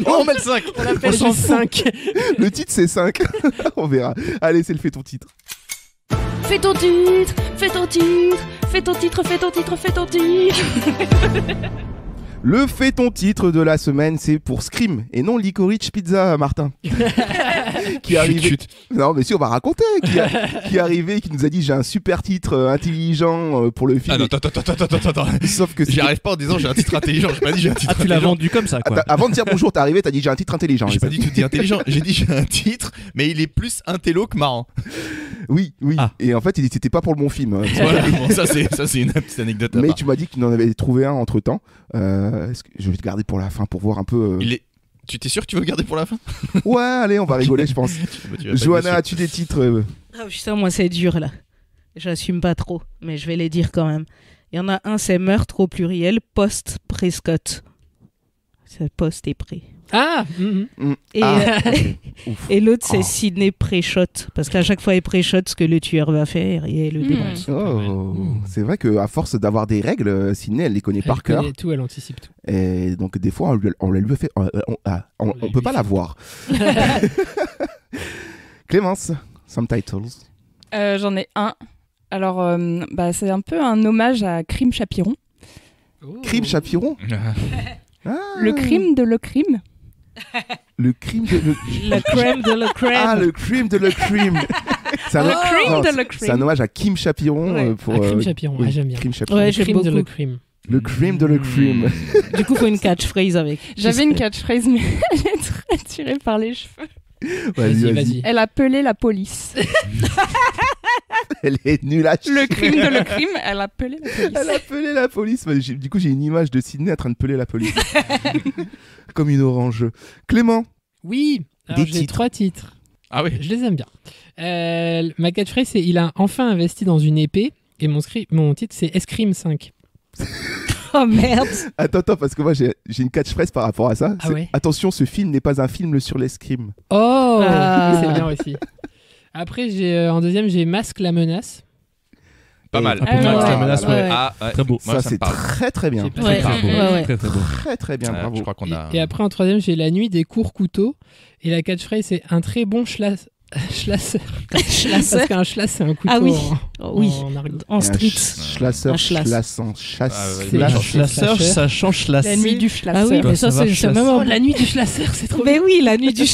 On met le 5. On l'appelle juste 5. Le titre c'est 5. On verra. Allez, c'est le fait ton titre. Fais ton titre, fais ton titre, fais ton titre, fais ton titre, fais ton titre. Le fait ton titre de la semaine, c'est pour Scream et non Licorice Pizza, Martin. Qui est arrivé. Non, mais si, on va raconter. Qui est arrivé, qui nous a dit j'ai un super titre intelligent pour le film. Ah non, attends. Sauf que j'y arrive pas en disant j'ai un titre intelligent. J'ai pas dit j'ai un titre intelligent. Tu l'as vendu comme ça, quoi. Avant de dire bonjour, t'es arrivé, t'as dit j'ai un titre intelligent. J'ai pas dit tout dit intelligent. J'ai dit j'ai un titre, mais il est plus intello que marrant. Oui. Ah. Et en fait, c'était pas pour le bon film. Hein. Voilà, bon, ça c'est une petite anecdote. Mais tu m'as dit que tu en avais trouvé un entre temps. Je vais te garder pour la fin pour voir un peu. Tu t'es sûr que tu veux le garder pour la fin? Ouais, allez, on va rigoler, je pense. Johanna, as-tu des titres Ah putain, moi c'est dur là. J'assume pas trop, mais je vais les dire quand même. Il y en a un, c'est meurtre au pluriel, post-Prescott. C'est post et pré. Ah Et l'autre, c'est Sidney Pré-shot. Parce qu'à chaque fois, il pré-shot ce que le tueur va faire et le dénonce. C'est vrai qu'à force d'avoir des règles, Sidney, elle les connaît par cœur. Elle connaît tout, elle anticipe tout. Et donc, des fois, on la lui fait. On peut pas la voir. Clémence, some titles. J'en ai un. Alors, c'est un peu un hommage à Crime Chapiron. Crime Chapiron. Le crime de le crime. Le crime de le... Le crème de le crème. Ah, le crime de le crime. C'est un hommage à Kim Chapiron. Pour, Crime Chapiron, j'aime bien. Crime Chapiron. Ouais, j'aime beaucoup. Le crime. Le crime de le crime. Du coup, il faut une catchphrase avec. J'avais une catchphrase, mais elle est très tirée par les cheveux. Vas-y. Elle a appelé la police. Elle est nulle à chier. Le crime de le crime, elle a appelé la police. Elle a appelé la police. Du coup, j'ai une image de Sidney en train de peler la police. Comme une orange. Clément. Oui. Alors, j'ai 3 titres. Ah oui. Je les aime bien. Ma catchphrase, c'est il a enfin investi dans une épée. Et mon titre, c'est Escrime 5. Oh merde. Attends, parce que moi j'ai une catchphrase par rapport à ça. Ah ouais. Attention, ce film n'est pas un film sur l'escrime. Oh, c'est bien aussi. Après, en deuxième, j'ai Masque la menace. Pas mal. Masque la menace, ouais. Très beau. Ça, c'est très bien. Très bien, bravo. Je crois qu'on a... Et après, en troisième, j'ai La nuit des courts couteaux. Et la catchphrase, c'est un très bon Schlasser. Parce qu'un schlass, c'est un couteau. Ah oui. En street. Schlasser, schlassant, chasse. Schlasser, ça change Schlasser. La nuit du Schlasser. Ah oui, mais ça, c'est même. La nuit du Schlasser, c'est trop bien. Mais oui, la nuit du.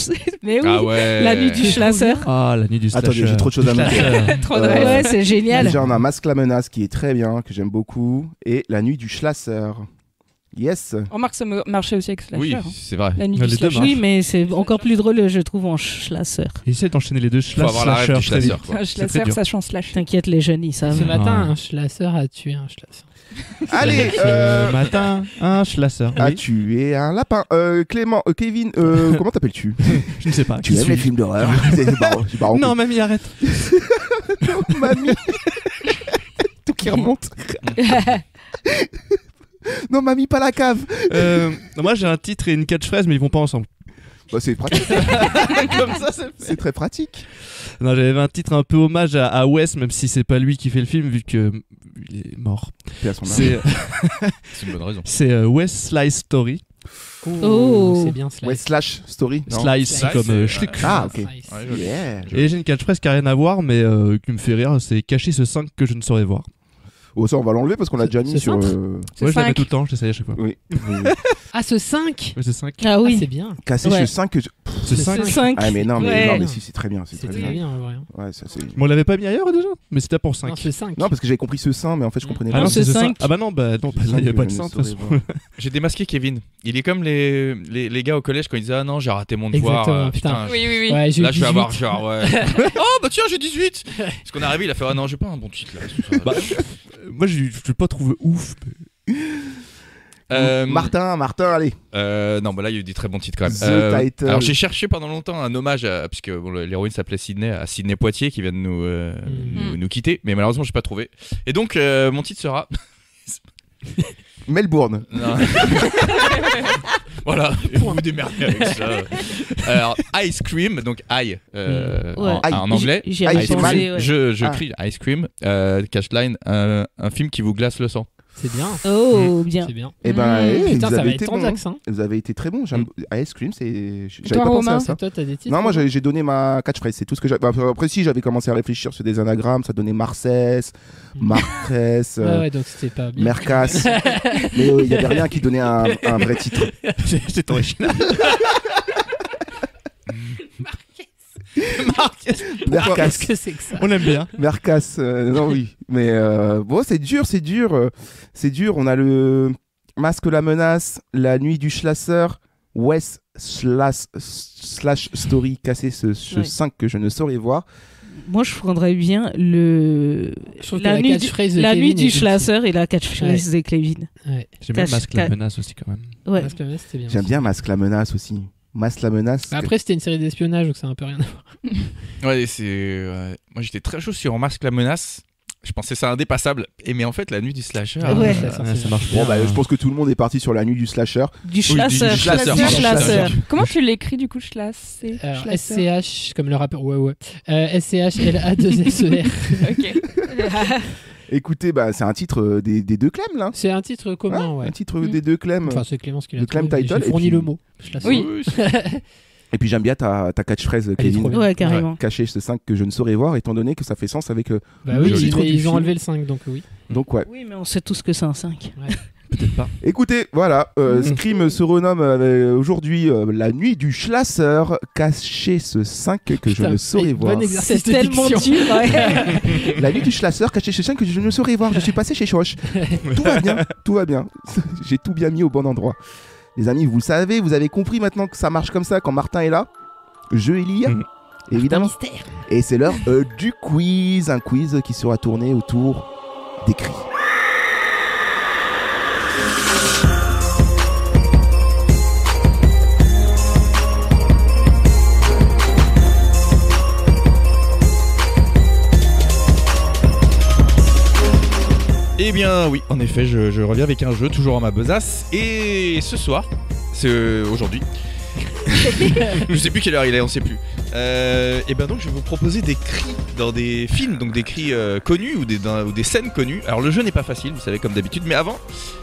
Mais oui. Ah ouais. La nuit du Schlasser. Ah, la nuit du Schlasser. Attendez, j'ai trop de choses à noter. Trop drôle. Ouais, c'est génial. Déjà, on a Masque la menace qui est très bien, que j'aime beaucoup. Et La nuit du Schlasser. Yes. Remarque, ça marchait aussi avec Slasher. Oui, c'est vrai. La nuit du slasher. Oui, mais c'est encore plus drôle, je trouve, en Schlasser. Essaye d'enchaîner les deux. Faut avoir la rêve du Schlasser. Un Schlasser, sachant Slash. T'inquiète, les jeunes, ils savent. Ce matin, un Schlasser a tué un Schlasser. Allez, Ce matin, un Schlasser a tué un lapin. Kevin, comment t'appelles-tu? Je ne sais pas. Tu aimes les films d'horreur? Non, mamie, arrête. Non, mamie. Tout qui remonte. Non, mamie, pas la cave. Moi, j'ai un titre et une catchphrase, mais ils vont pas ensemble. Bah, c'est pratique. Comme ça, c'est très pratique. Non, j'avais un titre un peu hommage à Wes, même si c'est pas lui qui fait le film, vu que il est mort. C'est une bonne raison. C'est West Slice Story. C'est bien Slice. West Slash Story. Slice comme schlick. Ah, ok. Yeah. Et j'ai une catchphrase qui a rien à voir, mais qui me fait rire, c'est cacher ce 5 que je ne saurais voir. Oh, ça, on va l'enlever parce qu'on l'a déjà mis sur. Ouais, je l'avais tout le temps, j'essayais à chaque fois. Oui. Ah, ce 5 Ouais, c'est 5. Ah oui. C'est bien. Casser ce 5 que je. Ce 5. Ah, mais non, mais si, c'est très bien. C'est très bien. En vrai. Ouais, ça c'est. Mais on l'avait pas mis ailleurs déjà? Mais c'était pour 5. Non, ce 5. Non, parce que j'avais compris ce 5, mais en fait, je comprenais Ah pas. non, ce c'est 5. Ah bah non, là, il n'y a pas de 5 de toute façon. J'ai démasqué Kevin. Il est comme les gars au collège quand ils disaient ah non, j'ai raté mon devoir. Exactement, Putain. Oui. Ouais, Là, je vais avoir genre ouais. Oh bah tiens, j'ai 18. Parce qu'on est arrivé, il a fait ah non, j'ai pas un bon titre là. Bah, moi, je l'ai pas trouvé ouf. Martin, allez. Non, bah là il y a eu des très bons titres quand même. The Title. Alors j'ai cherché pendant longtemps un hommage puisque l'héroïne s'appelait Sydney, à Sydney Poitier qui vient de nous quitter, mais malheureusement j'ai pas trouvé. Et donc mon titre sera Melbourne. Non. Voilà, vous vous démerdez avec ça. Alors Ice Cream, donc en anglais. J'ai Ice pensé, ouais. Je crie Ice Cream. Catchline, un film qui vous glace le sang. C'est bien. Oh, bien. C'est bien. Et ben, Putain, vous ça avez va été être bon. tendax, hein. Vous avez été très bon. Ice Cream, c'est. J'avais Toi, pas pensé Romain, à ça. Toi, t'as des titres? Non, moi j'ai donné ma catchphrase, c'est tout ce que j'avais. Après, si j'avais commencé à réfléchir sur des anagrammes, ça donnait Marcès, Martrès, Ouais, donc c'était pas bien. Mercas. Mais il y avait rien qui donnait un vrai titre. C'est original. Mercas. Qu'est-ce que c'est que ça? On aime bien. Mercas, non, oui. Mais bon, c'est dur. C'est dur. On a le Masque la menace, La nuit du Schlasser, West slash Story, casser ce 5 que je ne saurais voir. Moi, je prendrais bien la nuit du Schlasser et la catchphrase de Kevin. Ouais. J'aime bien Masque la menace aussi quand même. Ouais. Masque la menace, c'était bien. J'aime bien Masque la menace aussi. Masque la menace. Après, c'était une série d'espionnage, donc ça a un peu rien à voir. Ouais, moi j'étais très chaud sur Masque la menace. Je pensais ça indépassable. Mais en fait, la nuit du slasher. Ouais. Ça marche bien. Bon, bah, je pense que tout le monde est parti sur la nuit du slasher. Du Schlasser. Du Schlasser. Comment tu l'écris du coup, Schlass? SCH, comme le rappeur. Ouais. SCHLA2SER. Ok. Écoutez, bah, c'est un titre des deux Clem là. C'est un titre commun, ouais. Un titre des deux Clem. Enfin, c'est Clémence qui l'a Le Clem trouvé, title. j'ai fourni le mot. Oui. Et puis j'aime bien ta catchphrase, Elle est Kevin. trop bien. Ouais, carrément. Cacher ce 5 que je ne saurais voir, étant donné que ça fait sens avec Bah le oui, titre du ils ont film. enlevé le 5, donc oui. Donc ouais. Oui, mais on sait tous que c'est un 5. Ouais. Peut-être pas. Écoutez, voilà, Scream se renomme aujourd'hui La nuit du Schlasser, cacher ce 5 que je ne saurais voir. C'est tellement dur. Ouais. La nuit du Schlasser, cacher ce 5 que je ne saurais voir. Je suis passé chez Choche. Tout va bien. J'ai tout bien mis au bon endroit. Les amis, vous le savez, vous avez compris maintenant que ça marche comme ça quand Martin est là. Je Elie, évidemment. Et c'est l'heure du quiz. Un quiz qui sera tourné autour des cris. Eh bien oui, en effet, je reviens avec un jeu toujours en ma besace. Et ce soir, c'est aujourd'hui. Je sais plus quelle heure il est, on sait plus. Et ben donc je vais vous proposer des cris dans des films, donc des cris connus ou des scènes connues. Alors le jeu n'est pas facile, vous savez, comme d'habitude. Mais avant,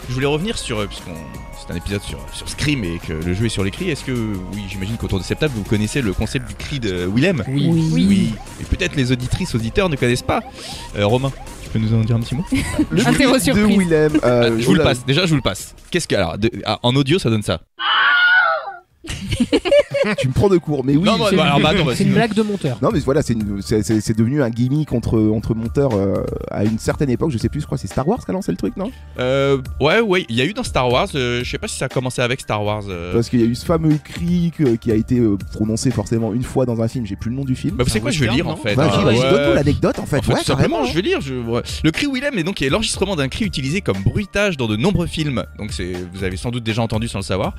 je voulais revenir sur, puisqu'on c'est un épisode sur Scream et que le jeu est sur les cris. Est-ce que, oui, j'imagine qu'autour de cette table vous connaissez le concept du cri de Willem? Oui. Et peut-être les auditrices, auditeurs ne connaissent pas. Romain, tu peux nous en dire un petit mot? Le cri de Willem. Je vous le passe. Déjà, je vous le passe. Qu'est-ce que, alors, en audio, ça donne ça. Tu me prends de court, mais oui. Non, c'est une blague de monteur. Non, mais voilà, c'est devenu un gimmick entre monteurs à une certaine époque. Je sais plus, je crois que c'est Star Wars qui a lancé le truc, non? Ouais, il y a eu dans Star Wars. Je sais pas si ça a commencé avec Star Wars. Parce qu'il y a eu ce fameux cri qui a été prononcé forcément une fois dans un film. J'ai plus le nom du film. Bah, vous savez quoi, je vais lire en fait. Vas-y, donne-nous l'anecdote en fait. Tout simplement, je vais lire. Le cri Willem est donc l'enregistrement d'un cri utilisé comme bruitage dans de nombreux films. Donc vous avez sans doute déjà entendu sans le savoir.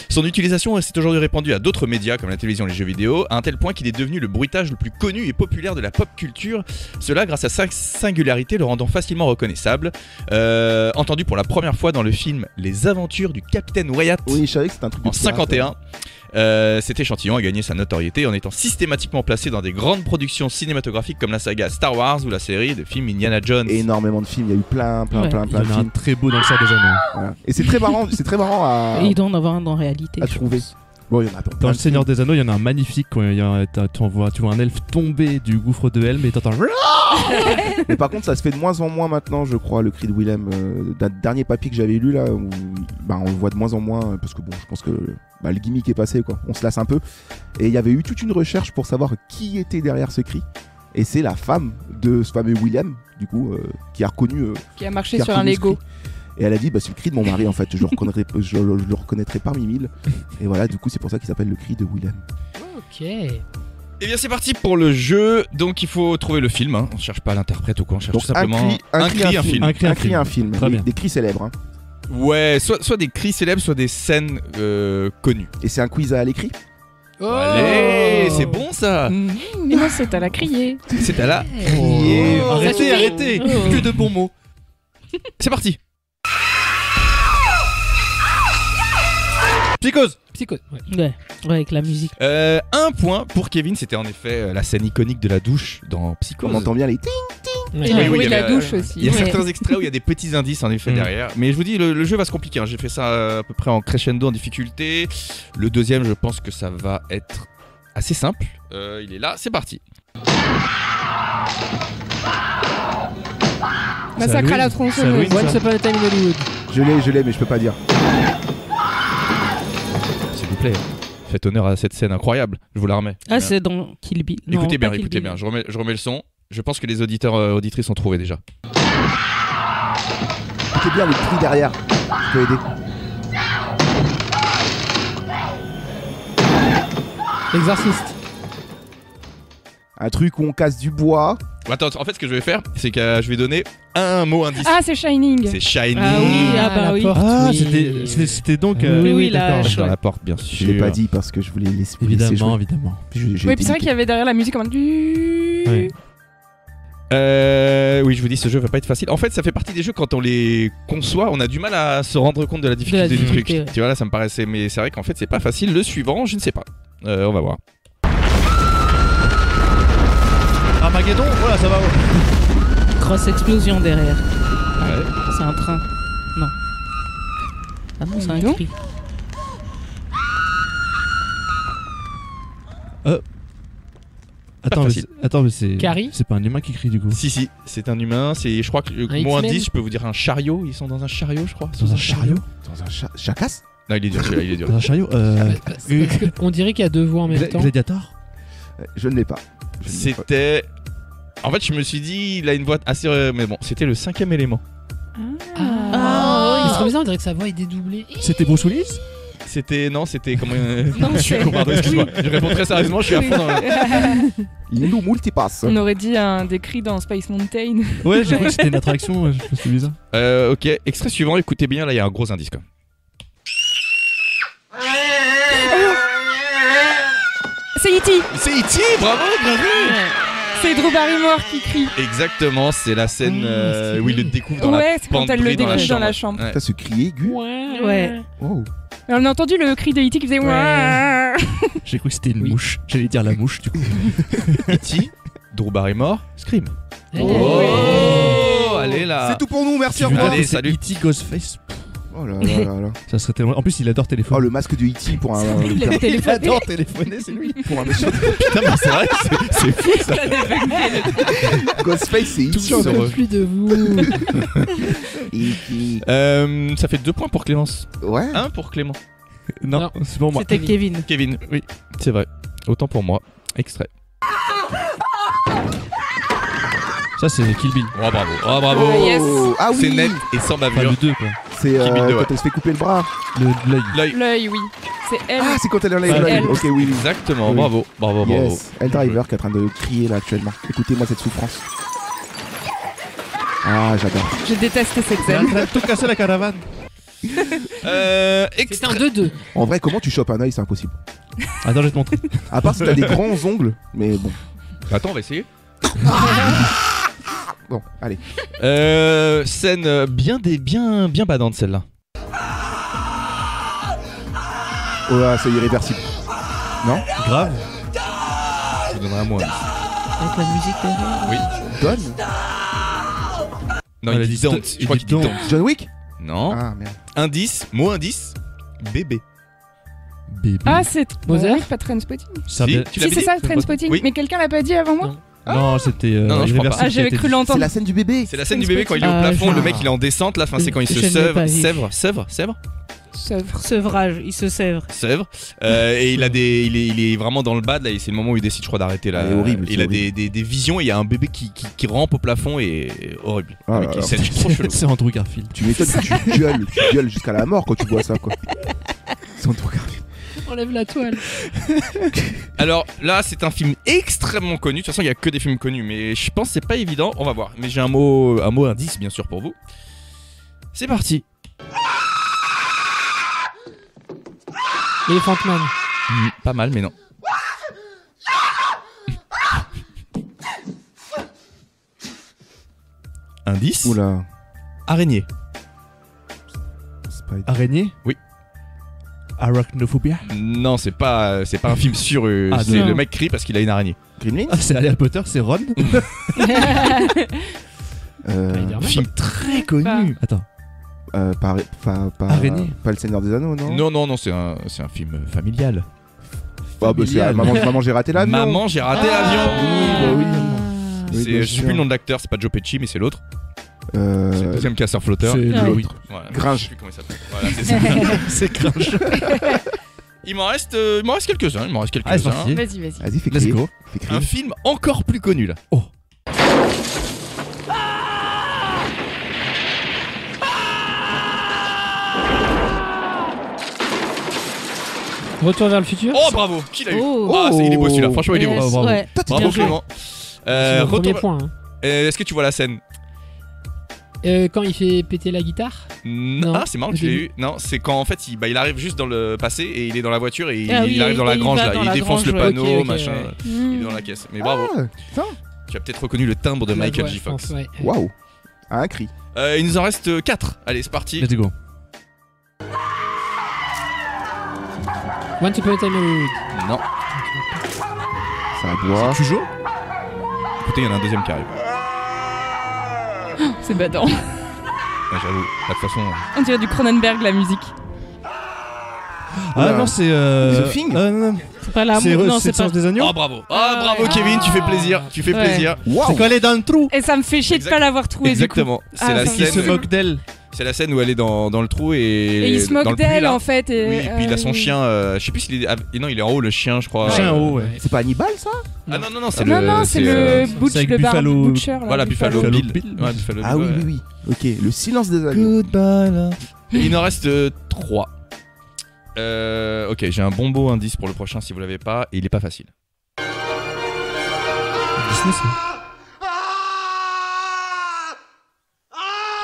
Son utilisation s'est aujourd'hui répandue à d'autres médias comme la télévision et les jeux vidéo, à un tel point qu'il est devenu le bruitage le plus connu et populaire de la pop culture. Cela grâce à sa singularité le rendant facilement reconnaissable. Entendu pour la première fois dans le film Les Aventures du Capitaine Wyatt. Oui, je savais que c'était un truc en 51. Cet échantillon a gagné sa notoriété en étant systématiquement placé dans des grandes productions cinématographiques comme la saga Star Wars ou la série de films Indiana Jones. Énormément de films, il y a eu plein de films. Il y en a un très beau dans le Seigneur des Anneaux. Voilà. Et c'est très marrant à. Et il doit en avoir un dans réalité. À trouver. Bon, il y en a dans le Seigneur des Anneaux, il y en a un magnifique quand tu vois un elfe tomber du gouffre de Helm et t'entends. Mais par contre, ça se fait de moins en moins maintenant, je crois, le cri de Willem. D'un dernier papier que j'avais lu là, où, on le voit de moins en moins parce que bon, je pense que le gimmick est passé, quoi. On se lasse un peu. Et il y avait eu toute une recherche pour savoir qui était derrière ce cri. Et c'est la femme de ce fameux Willem, du coup, qui a reconnu. Qui a marché sur un Lego. Et elle a dit, c'est le cri de mon mari en fait, je le reconnaîtrai parmi mille. Et voilà, du coup, c'est pour ça qu'il s'appelle le cri de Willem. Ok. Et bien c'est parti pour le jeu. Donc il faut trouver le film. On cherche pas l'interprète ou quoi, on cherche tout simplement un film. Un film. Très bien. Des cris célèbres. Ouais, soit des cris célèbres, soit des scènes connues. Et c'est un quiz à l'écrit. Allez, c'est bon ça. Mais non, c'est à la crier. C'est à la crier. Arrêtez. Que de bons mots. C'est parti. Psychose. Ouais, avec la musique. Un point pour Kevin, c'était en effet la scène iconique de la douche dans Psychose. On entend bien les ting. Et le bruit de la douche aussi. Il y a certains extraits où il y a des petits indices en effet derrière. Mais je vous dis, le jeu va se compliquer. J'ai fait ça à peu près en crescendo, en difficulté. Le deuxième, je pense que ça va être assez simple. Il est là, c'est parti. Massacre à la tronçonneuse. Once Upon a Time in Hollywood. Je l'ai, mais je peux pas dire. S'il vous plaît, faites honneur à cette scène incroyable. Je vous la remets. Ah, c'est dans Kill Bill. Écoutez bien. Je remets le son. Je pense que les auditeurs auditrices ont trouvé déjà. Écoutez bien le cri derrière. Je peux aider. Exorciste. Un truc où on casse du bois. Attends, en fait, ce que je vais faire, c'est que je vais donner un mot indice. Ah, c'est Shining. C'est Shining. Ah oui, oui. Porte, c'était donc. Oui, d'accord. Dans la porte, bien sûr. Je l'ai pas dit parce que je voulais laisser. Évidemment. Oui, puis c'est vrai qu'il y avait derrière la musique comme un. Oui. Oui, je vous dis, ce jeu va pas être facile. En fait, ça fait partie des jeux quand on les conçoit, on a du mal à se rendre compte de la difficulté du truc. Ouais. Tu vois, là, ça me paraissait, mais c'est vrai qu'en fait, c'est pas facile. Le suivant, je ne sais pas. On va voir. Armageddon, voilà, ça va. Grosse explosion derrière. Ouais. C'est un train. Non. Ah non, c'est un cri. Attends, mais c'est. Carrie ? C'est pas un humain qui crie du coup. Si, c'est un humain. Je crois que le mot indice, je peux vous dire un chariot. Ils sont dans un chariot, je crois. Dans un chariot ? Dans un jacasse ? Non, il est dur, celui-là, il est dur. Dans un chariot On dirait qu'il y a deux voix en même temps. Gladiator ? Je ne l'ai pas. C'était. En fait, je me suis dit, il a une voix assez. Mais bon, c'était le 5e élément. Ah, c'est trop bizarre, on dirait que sa voix est dédoublée. C'était Bruce Willis ? C'était. Non, c'était. Comment. Non, je suis pardon, excuse-moi. Je réponds très sérieusement, je suis à fond dans Il nous multipasse. On aurait dit des cris dans Space Mountain. Ouais, j'ai cru que c'était une attraction, je suis bizarre. Ok, extrait suivant, écoutez bien, là, il y a un gros indice quand même. C'est E.T. C'est E.T., bravo, bien vu. C'est Drew Barrymore qui crie. Exactement, c'est la scène où il le découvre dans la c'est quand elle le découvre dans la chambre. Ça, ce cri aigu. Ouais. Oh. On a entendu le cri de E.T. qui faisait ouais. J'ai cru que c'était une mouche. J'allais dire la mouche du coup. E.T., Drew Barrymore, Scream. Allez là. C'est tout pour nous, merci, au revoir. Allez, salut. E.T. Ghostface. Oh là là là là. Ça serait tellement. En plus, il adore téléphoner. Oh, le masque de E.T. pour un. Il adore téléphoner, c'est lui. Pour un monsieur. Putain, mais c'est vrai, c'est fou ça. Ghostface, c'est E.T. J'en peux plus de vous. Ça fait 2 points pour Clémence. Ouais. 1 pour Clément. Non, c'est pour moi. C'était Kevin. Kevin, oui, c'est vrai. Autant pour moi. Extrait. Ça, c'est Kill Bill. Oh, bravo. Oh, bravo. Yes. Ah oui. C'est net et sans Enfin, bavure. le 2, quoi. C'est Kill Bill 2, quand elle se fait couper le bras. L'œil. L'œil, oui. C'est elle. Ah, c'est quand elle enlève C'est l'œil. elle. Ok, oui. Exactement. Oui. Bravo. Bravo. Bravo. Yes. Elle Driver qui est en train de crier là actuellement. Écoutez-moi cette souffrance. Ah, j'adore. Je déteste cette scène. Elle a tout cassé la caravane. C'est un 2-2. En vrai, comment tu chopes un œil, c'est impossible. Attends, je vais te montrer. À part si t'as des grands ongles, mais bon. Attends, on va essayer. Bon, allez. Scène bien badante celle-là. Oh là, c'est irréversible. Non? Grave. Je vous donnerai un mot. Avec la musique derrière. Oui. Donne? Non, il dit don't. Je crois qu'il dit don't. John Wick? Non. Ah merde. Indice, mot indice, bébé. Bébé. Ah, c'est Mozart. pas Trainspotting. Ça Si, vient- tu Si, l'avais c'est dit ça, Trainspotting. Oui. Mais quelqu'un l'a pas dit avant moi? Non, c'était Non, je crois pas. Ah, j'avais cru C'est l'entendre. la scène du bébé. C'est la scène du bébé quand il est au Ah, plafond, je- le mec il est en descente, là, c'est quand il se Je ne l'ai sèvre, pas vu. sèvre. Sevrage, il se sèvre. Et il est vraiment dans le bad là, et c'est le moment où il décide, je crois, d'arrêter là. Ah, horrible, Il c'est a des visions et il y a un bébé qui rampe au plafond et horrible. Ah Le mec, là il là. scène trop chelou. C'est Andrew Garfield. Tu m'étonnes que tu gueules jusqu'à la mort quand tu vois ça, quoi. C'est en tout cas. Enlève la toile. Alors là, c'est un film extrêmement connu. De toute façon, il y a que des films connus, mais je pense que c'est pas évident. On va voir. Mais j'ai un mot indice, bien sûr, pour vous. C'est parti. Elephant Man. Pas mal, mais non. Indice. Oula. Araignée. Spider. Araignée. Oui. Arachnophobia. Non, c'est pas un film sur. Ah, c'est non. le mec crie parce qu'il a une araignée. Gremlins? Ah, c'est Harry Potter, c'est Ron. Spider-Man. Film très connu. Attends. Pas Araignée. Pas le Seigneur des Anneaux, non? Non, c'est un film familial. Ah bah c'est Maman, j'ai raté l'avion. Maman, j'ai raté l'avion. Oui, C'est, bien je sais sûr. plus le nom de l'acteur, c'est pas Joe Pesci, mais c'est l'autre. C'est le deuxième casseur flotteur. C'est Ah, l'autre. oui. Voilà. Gringe. Je sais plus comment il s'appelle. Voilà, c'est ça. C'est Gringe. Il m'en reste quelques-uns. Ah, c'est parti. Vas-y. Vas-y, fais Let's crier. go. Fais crier. Un film encore plus connu là. Oh. Retour vers le futur. Oh bravo, qui l'a eu? Oh. Ah, il est beau celui-là. Franchement, il est beau. Yes, bravo. ouais. Toi, t'es Bravo bien joué. Clément. C'est le premier Retour- point. Hein. Est-ce que tu vois la scène? Quand il fait péter la guitare. Non, Ah, c'est marrant que au je l'ai début. eu. Non, c'est quand en fait il arrive juste dans le passé et il est dans la voiture et Ah il oui, arrive dans la et il grange va là. dans Il la défonce le grange, ouais. panneau, Ok, machin. ouais. Il est dans la caisse. Mais bravo. Ah, putain. Tu as peut-être reconnu le timbre de La Michael voix, J. je pense, Fox. ouais. Waouh. Un cri. Il nous en reste 4. Allez, c'est parti. Let's go. Once Upon a Time in Hollywood. Non. Ça boit. Tu joues? Écoutez, il y en a un deuxième qui arrive. C'est badant. Ah, j'avoue. De toute façon. On dirait du Cronenberg, la musique. Ah Oula. non, c'est. The Thing. Non. C'est pas la C'est non, c'est c'est pas. le Sens des agneaux. Oh bravo. bravo Kevin, tu fais plaisir. Tu fais Ouais. plaisir. Waouh. C'est quand elle est dans le trou. Et ça me fait chier de pas l'avoir trouvé Exactement. du coup. C'est la ça me Qui se scène. moque d'elle. C'est la scène où elle est dans le trou Et il se dans moque le puits, d'elle là. en fait. Et, Oui, et puis il a son oui. chien. Je sais plus s'il est. Non, il est en haut le chien, je crois. Chien en haut, ouais. C'est pas Hannibal, ça? Ah non, c'est Non, le. non, c'est le Butch, c'est avec le bar Buffalo- Butcher. là, Voilà, Buffalo Buffalo Bill. Bill. Ouais, Buffalo Ah Bill, oui, ouais. oui, oui. Ok, le silence des agneaux. Et il en reste 3. Ok, j'ai un bon beau indice pour le prochain si vous l'avez pas, et il est pas facile. Disney, ça.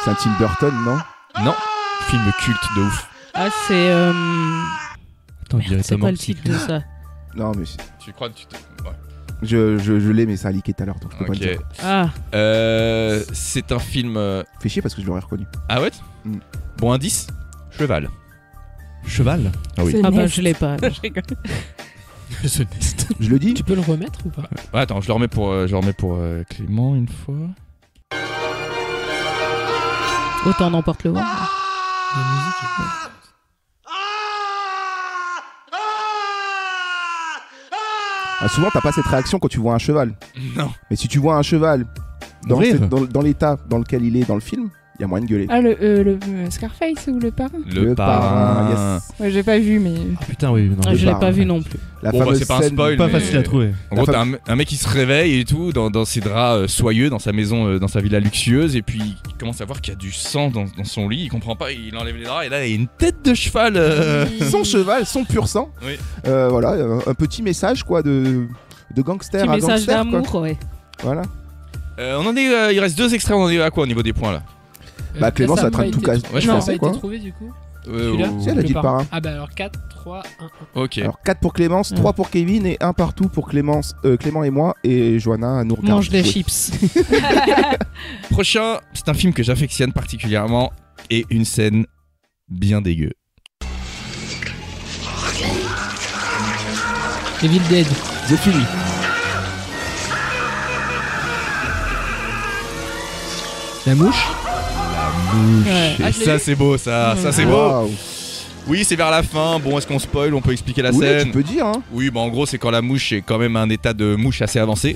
C'est un Tim Burton, non? Non, film culte de ouf. Ah, c'est. Attends, Merde, c'est quoi le titre de ça? Non, mais Tu crois que tu te. Ouais. je l'ai, mais ça a leaké tout à l'heure, donc je peux pas le Ok. dire. Ah, C'est un film. Fais chier parce que je l'aurais reconnu. Ah ouais. Mm. Bon indice. Cheval. Cheval. Ah oui. C'est ah bah Nest. je l'ai pas. Je rigole. Ce Nest. Je le dis? Tu peux le remettre ou pas? Ouais, attends, je le remets pour Clément une fois. Autant n'emporte le vent. La musique est... Ah, souvent, t'as pas cette réaction quand tu vois un cheval. Non. Mais si tu vois un cheval dans, Mourir. dans l'état dans lequel il est dans le film, Il y a moyen de gueuler. Ah, le Scarface ou le parrain? Le parrain, yes. Ouais, j'ai pas vu, mais. Ah putain, oui. Non, je l'ai pas vu non plus. C'est pas un spoil. Pas facile à trouver. En gros, t'as un mec qui se réveille et tout, dans ses draps soyeux, dans sa maison, dans sa villa luxueuse, et puis il commence à voir qu'il y a du sang dans son lit, il comprend pas, il enlève les draps, et là, il y a une tête de cheval. Son cheval, son pur sang. Oui. Voilà, un petit message, quoi, de gangster à gangster. Message d'amour, quoi. ouais. Voilà. On en est, il reste 2 extraits, on en est à quoi au niveau des points là? Bah Clément ça traite tout casse. Ouais, je pense. Ça a été trouvé du coup. Si elle a dit le parrain. Ah bah alors 4, 3, 1. Ok. Alors 4 pour Clémence, 3 pour Kevin et 1 partout pour Clément et moi, et Johanna nous regarde. Mange des chips. Prochain, c'est un film que j'affectionne particulièrement et une scène bien dégueu. Evil Dead. The Film. La mouche. Ouais. Et ça c'est beau, ça c'est beau. Wow. Oui, c'est vers la fin. Bon, est-ce qu'on spoil? On peut expliquer la scène. Tu peux dire. Hein. Oui, bah en gros, c'est quand la mouche est quand même un état de mouche assez avancé.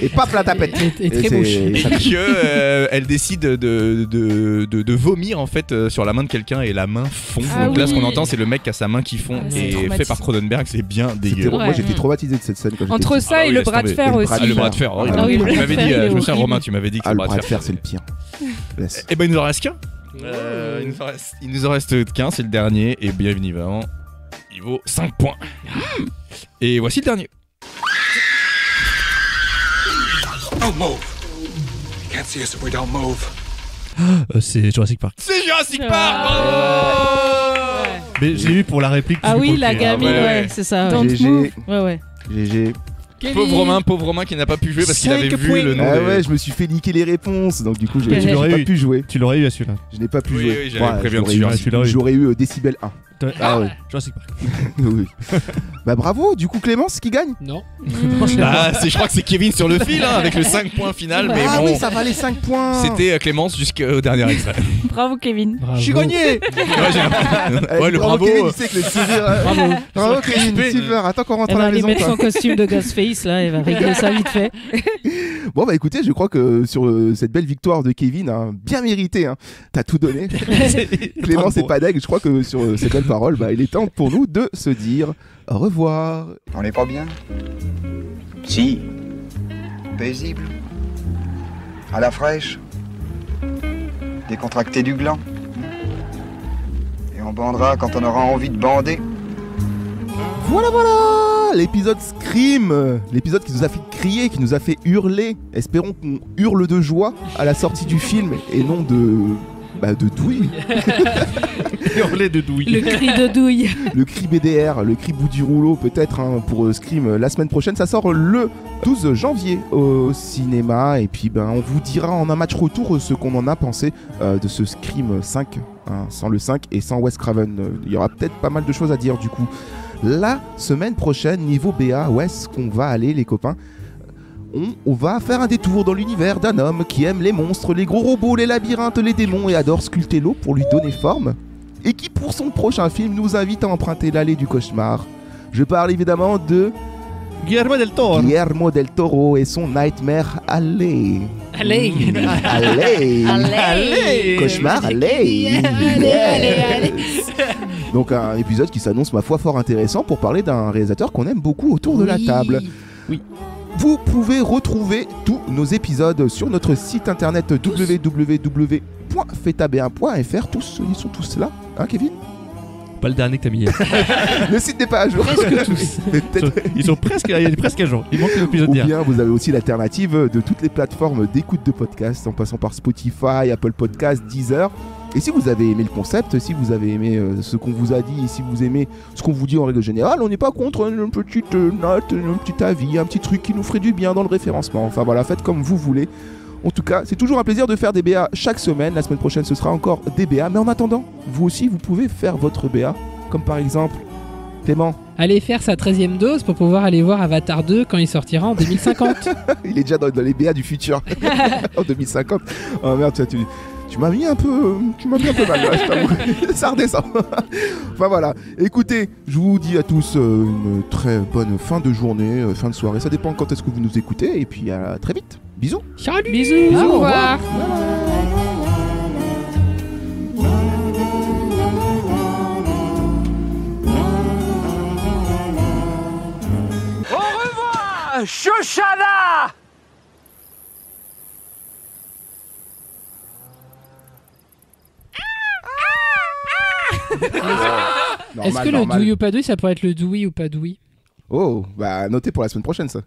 Et paf la tapette. Et très mouche. Et que elle décide de vomir en fait sur la main de quelqu'un et la main fond. Donc là, ce qu'on entend, c'est le mec qui a sa main qui fond et fait par Cronenberg. C'est bien dégueu. Moi, j'étais traumatisé de cette scène. Quand entre ça et le bras de fer aussi. Le bras de fer. Tu m'avais dit, je me souviens, Romain, tu m'avais dit que le bras de fer, c'est le pire. Et ben, il nous en reste qu'un. Il nous en reste qu'un, c'est le dernier, et bien évidemment, il vaut 5 points. Et voici le dernier. Don't move. You can't see us if we don't move. C'est Jurassic Park. C'est Jurassic Park. Mais j'ai eu pour la réplique. Ah oui, la gamine, ouais, c'est ça. GG. Ouais. GG. Pauvre Romain qui n'a pas pu jouer parce qu'il avait vu le nom. Ah ouais, je me suis fait niquer les réponses, donc du coup j'ai pas pu jouer. Tu l'aurais eu à celui-là. Je n'ai pas pu jouer. Oui, j'avais prévu un dessus. J'aurais eu Décibel 1. Ah ouais, Jurassic Park. Oui. Bah bravo, du coup Clémence qui gagne? Non. Je crois que c'est Kevin sur le fil avec le 5 points final, mais bon. Oui, ça valait 5 points. C'était Clémence jusqu'au dernier extrait. Bravo Kevin. Je suis gagné. Ouais, le bravo. Kevin, il sait que le sourire. Bravo Kevin, super. Attends qu'on rentre à la maison. Elle va mettre son costume de Ghostface là, elle va régler ça vite fait. Bon bah écoutez, je crois que sur cette belle victoire de Kevin, bien méritée, t'as tout donné. Clément c'est pas deg, je crois que sur ces belles paroles, il est temps pour nous de se dire au revoir. On n'est pas bien? Si. Paisible. À la fraîche. Décontracté du gland. Et on bandera quand on aura envie de bander. Voilà, l'épisode Scream, l'épisode qui nous a fait crier, qui nous a fait hurler. Espérons qu'on hurle de joie à la sortie du film et non de douille. Hurler de douille. Le cri de douille. Le cri BDR, le cri bout du rouleau peut-être pour Scream la semaine prochaine. Ça sort le 12 janvier au cinéma et puis on vous dira en un match retour ce qu'on en a pensé de ce Scream 5, sans le 5 et sans Wes Craven. Il y aura peut-être pas mal de choses à dire du coup. La semaine prochaine, niveau BA, où est-ce qu'on va aller les copains? On va faire un détour dans l'univers d'un homme qui aime les monstres, les gros robots, les labyrinthes, les démons et adore sculpter l'eau pour lui donner forme. Et qui pour son prochain film nous invite à emprunter l'allée du cauchemar. Je parle évidemment de Guillermo del Toro et son Nightmare Alley. Cauchemar Alley. Donc un épisode qui s'annonce ma foi fort intéressant pour parler d'un réalisateur qu'on aime beaucoup autour de la table. Oui. Vous pouvez retrouver tous nos épisodes sur notre site internet www.fetab1.fr. Tous, ils sont tous là, hein Kevin? Pas le dernier que t'as mis hier. Le site n'est pas à jour. Presque tous. Ils sont presque à jour. Il manque l'épisode d'hier. Ou bien vous avez aussi l'alternative de toutes les plateformes d'écoute de podcasts en passant par Spotify, Apple Podcasts, Deezer. Et si vous avez aimé le concept, si vous avez aimé ce qu'on vous a dit, et si vous aimez ce qu'on vous dit en règle générale, on n'est pas contre une petite note, un petit avis, un petit truc qui nous ferait du bien dans le référencement. Enfin voilà, faites comme vous voulez. En tout cas, c'est toujours un plaisir de faire des BA chaque semaine. La semaine prochaine, ce sera encore des BA. Mais en attendant, vous aussi, vous pouvez faire votre BA. Comme par exemple, Clément. Allez faire sa 13e dose pour pouvoir aller voir Avatar 2 quand il sortira en 2050. Il est déjà dans les BA du futur. En 2050. Oh merde, tu m'as mis un peu mal là, je t'avoue. Ça redescend. Enfin voilà, écoutez, je vous dis à tous une très bonne fin de journée, fin de soirée, ça dépend quand est-ce que vous nous écoutez, et puis à très vite. Bisous. Salut. Bisous. Au revoir. Bye. Shoshana! Est-ce que le douille ou pas douille, ça pourrait être le douille ou pas douille? Oh, bah notez pour la semaine prochaine ça.